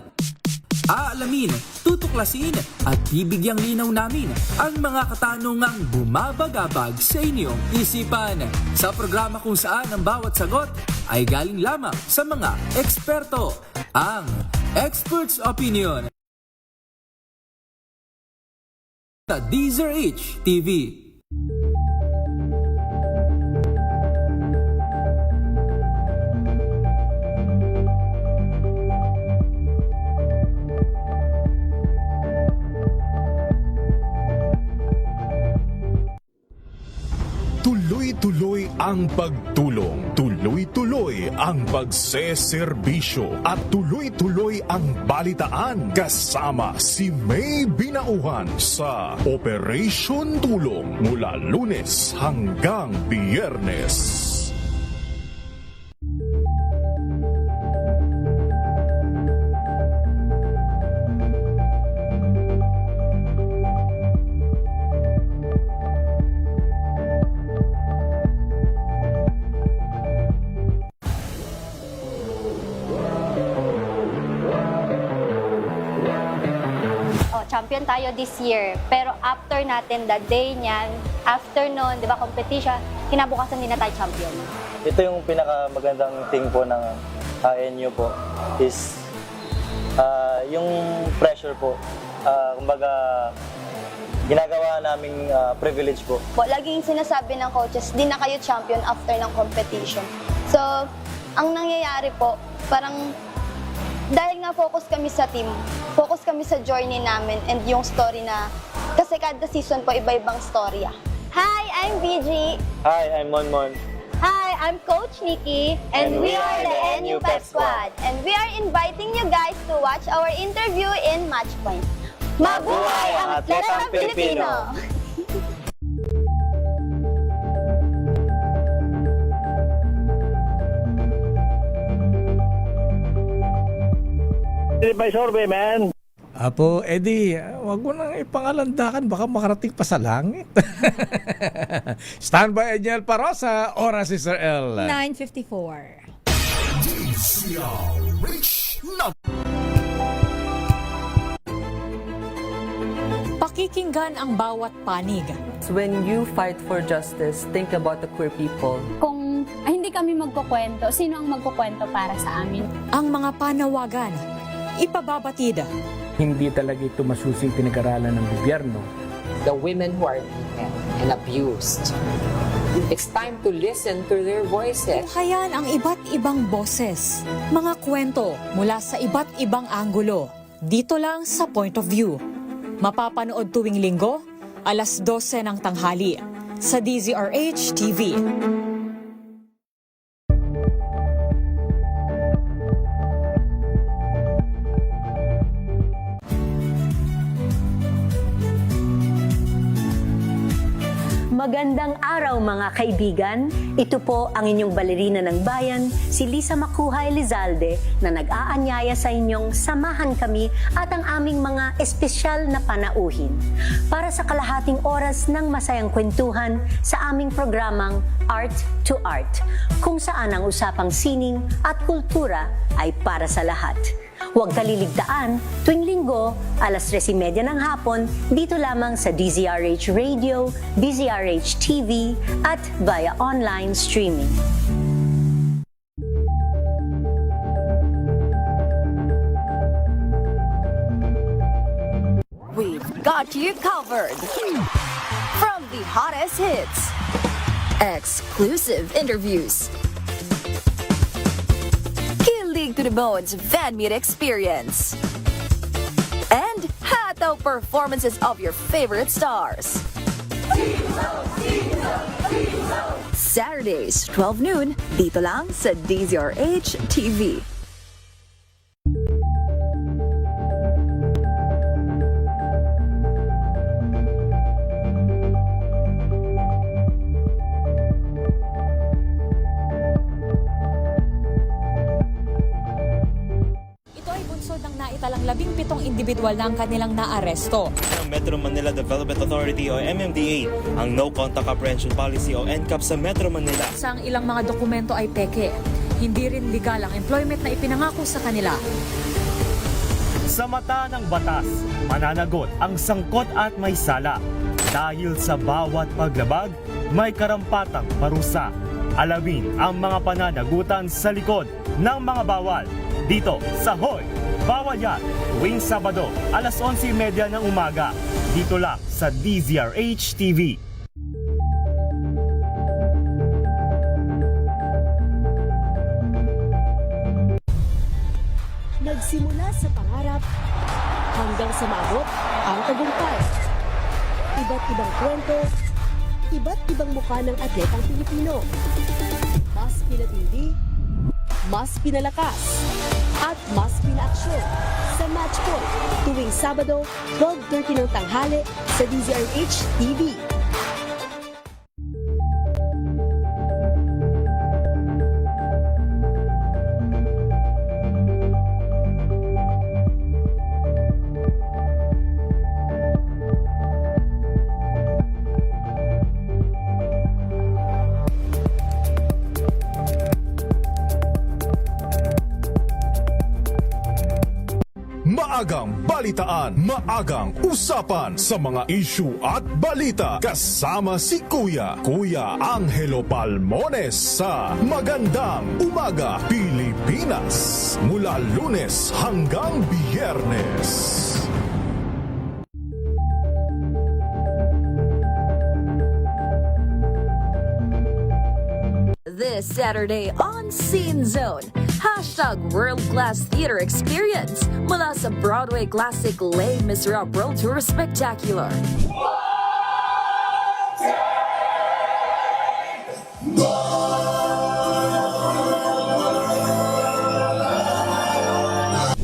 Aalamin, tutuklasin at bibigyang linaw namin ang mga katanungang bumabagabag sa inyong isipan. Sa programa kung saan ang bawat sagot ay galing lamang sa mga eksperto. Ang Expert's Opinion sa DZRH TV. Tuloy-tuloy ang pagtulong, tuloy-tuloy ang pagseserbisyo, at tuloy-tuloy ang balitaan kasama si May Binauhan sa Operation Tulong mula Lunes hanggang Biyernes. Champion tayo this year. Pero after natin, the day niyan, after nun, di ba, competition, kinabukasan din na tayo champion. Ito yung pinakamagandang thing po ng ANU po is yung pressure po. Kumbaga, ginagawa naming privilege po. Laging sinasabi ng coaches, di na kayo champion after ng competition. So, ang nangyayari po, parang dahil nga focus kami sa team, focus kami sa journey namin and yung story na, kasi kada season po iba-ibang storya. Hi, I'm VG. Hi, I'm Monmon. Hi, I'm Coach Nikki, and we are the NU Pep Squad. And we are inviting you guys to watch our interview in Matchpoint. Mabuhay ang atletang Pilipino! By survey, man. Apo, Eddie, wag mo nang ipangalandakan, baka makarating pa sa langit. Stand by, Angel Parosa, oras si Sir L. 9:54. Pakikinggan ang bawat panig. When you fight for justice, think about the queer people. Kung hindi kami magkukwento, sino ang magkukwento para sa amin? Ang mga panawagan, ipababatid. Hindi talaga ito masusing pinag-aralan ng gobyerno. The women who are beaten and abused. It's time to listen to their voices. Tunghayan ang iba't ibang boses, mga kwento mula sa iba't ibang anggulo. Dito lang sa Point of View. Mapapanood tuwing linggo, alas 12 ng tanghali sa DZRH TV. Magandang araw mga kaibigan. Ito po ang inyong balerina ng bayan, si Lisa Makuha Elizalde, na nag-aanyaya sa inyong samahan kami at ang aming mga espesyal na panauhin para sa kalahating oras ng masayang kwentuhan sa aming programang Art to Art, kung saan ang usapang sining at kultura ay para sa lahat. Huwag kaliligtaan, tuwing linggo, alas 3:30 ng hapon, dito lamang sa DZRH Radio, DZRH TV, at via online streaming. We've got you covered. From the hottest hits, exclusive interviews, kilig to the bones fan meet experience, and hataw performances of your favorite stars. Saturdays, 12 noon, dito lang sa DZRH TV. Naitalang 17 individual na ang kanilang naaresto. Metro Manila Development Authority o MMDA ang No Contact Apprehension Policy o NCAP sa Metro Manila. Sa ang ilang mga dokumento ay peke. Hindi rin legal ang employment na ipinangako sa kanila. Sa mata ng batas, mananagot ang sangkot at may sala. Dahil sa bawat paglabag, may karampatang parusa. Alamin ang mga pananagutan sa likod ng mga bawal. Dito sa Hoy! Bawal yan, tuwing Sabado, alas 11:30 ng umaga. Dito lang sa DZRH TV. Nagsimula sa pangarap hanggang sa maabot ang tagumpay. Iba't ibang kwento, iba't ibang mukha ng atletang Pilipino. Mas pinatindi, mas pinalakas, at mas pinaaksyon sa Matchpoint tuwing Sabado, 12:30 ng tanghali sa DZRH TV. Maagang balitaan, maagang usapan sa mga issue at balita. Kasama si Kuya Angelo Palmones sa Magandang Umaga Pilipinas. Mula Lunes hanggang Biyernes. this Saturday on Scene Zone. Hashtag World Class Theater Experience mula sa Broadway classic Les Miserables World Tour Spectacular.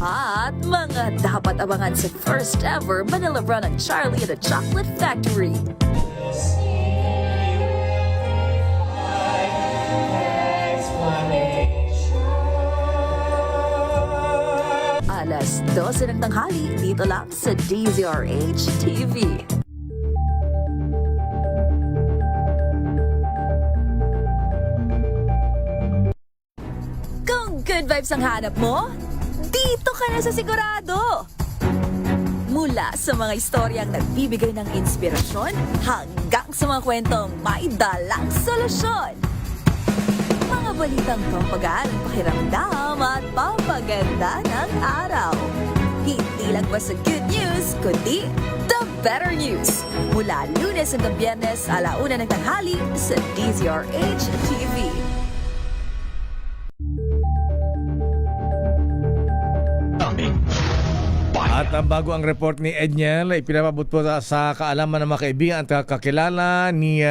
At mga dapat abangan sa first ever Manila run ng Charlie and the Chocolate Factory. Alas 12 ng tanghali dito lang sa DZRH TV. Kung good vibes ang hanap mo, dito ka na sa sigurado! Mula sa mga istoryang nagbibigay ng inspirasyon hanggang sa mga kwentong may dalang solusyon. Mga balitang pampagaan ang pakiramdam at pampaganda ng araw. Hindi lang ba sa good news, kundi the better news. Mula Lunes hanggang Biyernes, 1:00 ng tanghali sa DZRH TV. At bago ang report ni Edniel, ipinapabot po sa kaalaman ng mga kaibigan at kakilala ni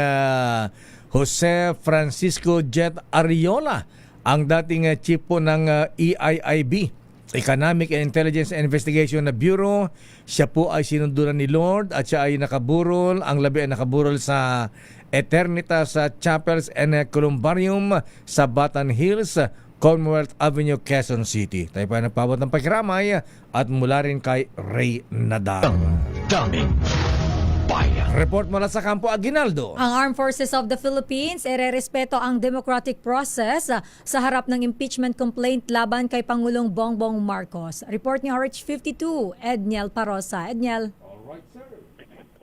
Jose Francisco Jet Ariola, ang dating chief po ng EIIB, Economic and Intelligence Investigation Bureau. Siya po ay sinunduran ni Lord at siya ay nakaburol, ang labi ay nakaburol sa Eternitas Chapels and Columbarium sa Batan Hills, Commonwealth Avenue, Quezon City. Tayo pa nagpabot ng pakiramay at mula rin kay Ray Nadal. Daming bayan. Report mula sa Campo Aguinaldo. Ang Armed Forces of the Philippines ererespeto ang democratic process sa harap ng impeachment complaint laban kay Pangulong Bongbong Marcos. Report ni RH52, Edniel Parosa. Edniel.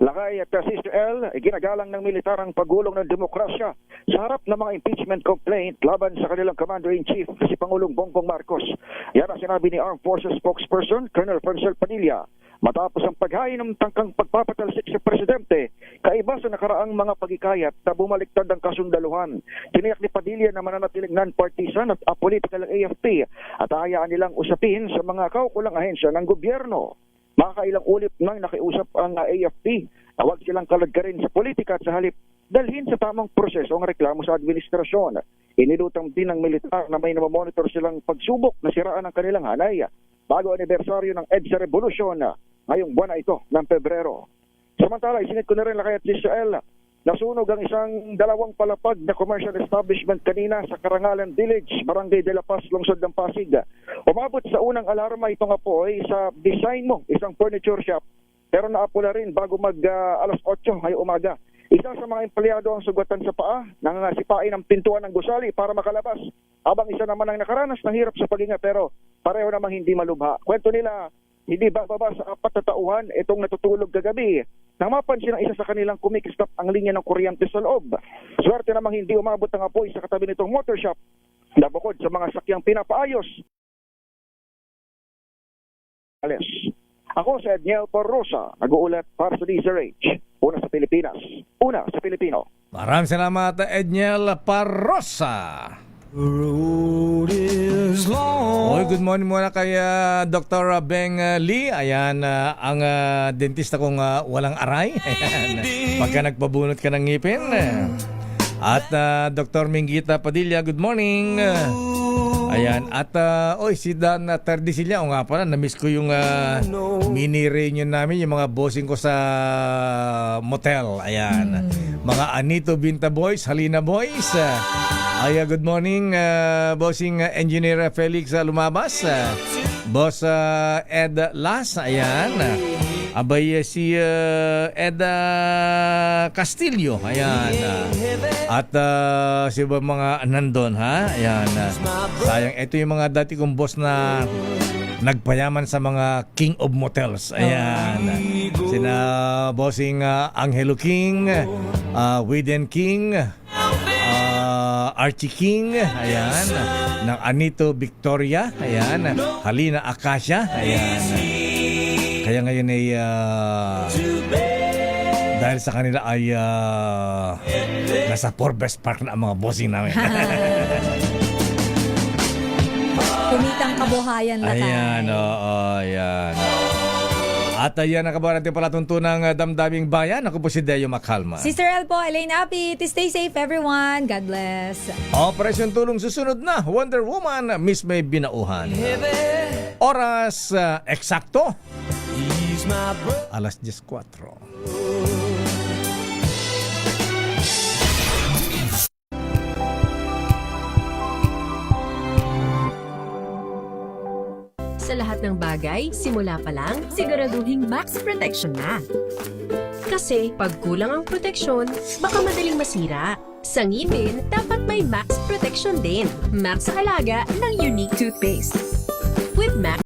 Lakay at Sister L, ginagalang ng militar ang pagulong ng demokrasya sa harap ng mga impeachment complaint laban sa kanilang Commander-in-Chief na si Pangulong Bongbong Marcos. Yan ang sinabi ni Armed Forces spokesperson Colonel Francel Padilla matapos ang paghain ng tangkang pagpapatalsik sa presidente kaiba sa nakaraang mga pagikayat na bumaliktad ang kasundaluhan. Tiniyak ni Padilla na mananatiling non-partisan at apolitical ang AFP at hayaan nilang usapin sa mga kaukulang ahensya ng gobyerno. Makakailang ulit nang nakiusap ang AFP na huwag silang kaladkarin sa politika at sa halip dalhin sa tamang proseso ang reklamo sa administrasyon. Inilutang din ng militar na may namamonitor silang pagsubok na siraan ang kanilang hanay bago anibersaryo ng EDSA Revolution ngayong buwan na ito ng Pebrero. Samantala, isinit ko na rin lakay at Israel. Nasunog ang isang 2 palapag na commercial establishment kanina sa Karangalan Village, Barangay de la Paz, Lungsod ng Pasig. Umabot sa unang alarma itong apoy sa Design Mo, isang furniture shop, pero naapula rin bago alas 8 ngayong umaga. Isa sa mga empleyado ang sugatan sa paa, nangangasipain ang pintuan ng gusali para makalabas, habang isa naman ang nakaranas ng hirap sa paghinga pero pareho namang hindi malubha. Kwento nila, hindi bababa sa 4 na tauhan itong natutulog kagabi nang mapansin ng isa sa kanilang kumikistap ang linya ng kuryente sa loob. Swerte namang hindi umabot ang apoy sa katabi nitong motor shop na bukod sa mga sakyang pinapaayos. Ako si Edniel Parrosa, nag-uulat para sa DZRH. Una sa Pilipinas, una sa Pilipino. Maraming salamat, Edniel Parrosa. Good morning muna kay Dr. Beng Lee. Ayan, ang dentista kong walang aray. Ayan, pagka nagpabunot ka ng ngipin. At Dr. Minggita Padilla, good morning. Ayan, at si Dan Tardisilla, o nga pala, na-miss ko yung mini reunion namin, yung mga bossing ko sa motel. Ayan, mga Anito Binta Boys, Halina Boys. Good morning, bossing engineer Felix Lumabas, boss Ed Las, ayan. Abay si Ed Castillo, ayan. At si mga nandun, ha? Ayan. Sayang, ito yung mga dati kong boss na nagpayaman sa mga King of Motels. Ayan. Sina bossing Angelo King, Widen King, Archie King, ayan, ng Anito Victoria, ayan, Halina Acacia, ayan. Kaya ngayon ay dahil sa kanila ay nasa Forbes Park na ang mga bossing namin. kabuhayan lakay. Ayan, oo, ayan. At ayan ang kabahan natin palatuntunang damdaming bayan. Ako po si Deo Macalma. Sister El po, Elaine Apit. Stay safe everyone. God bless. Operasyon Tulong susunod na. Wonder Woman, Miss May Binauhan. Oras eksakto. Alas 10:04. Sa lahat ng bagay, simula pa lang, siguraduhing max protection na. Kasi pag kulang ang proteksyon, baka madaling masira. Sa ngipin, dapat may max protection din. Max sa alaga ng Unique Toothpaste. With Max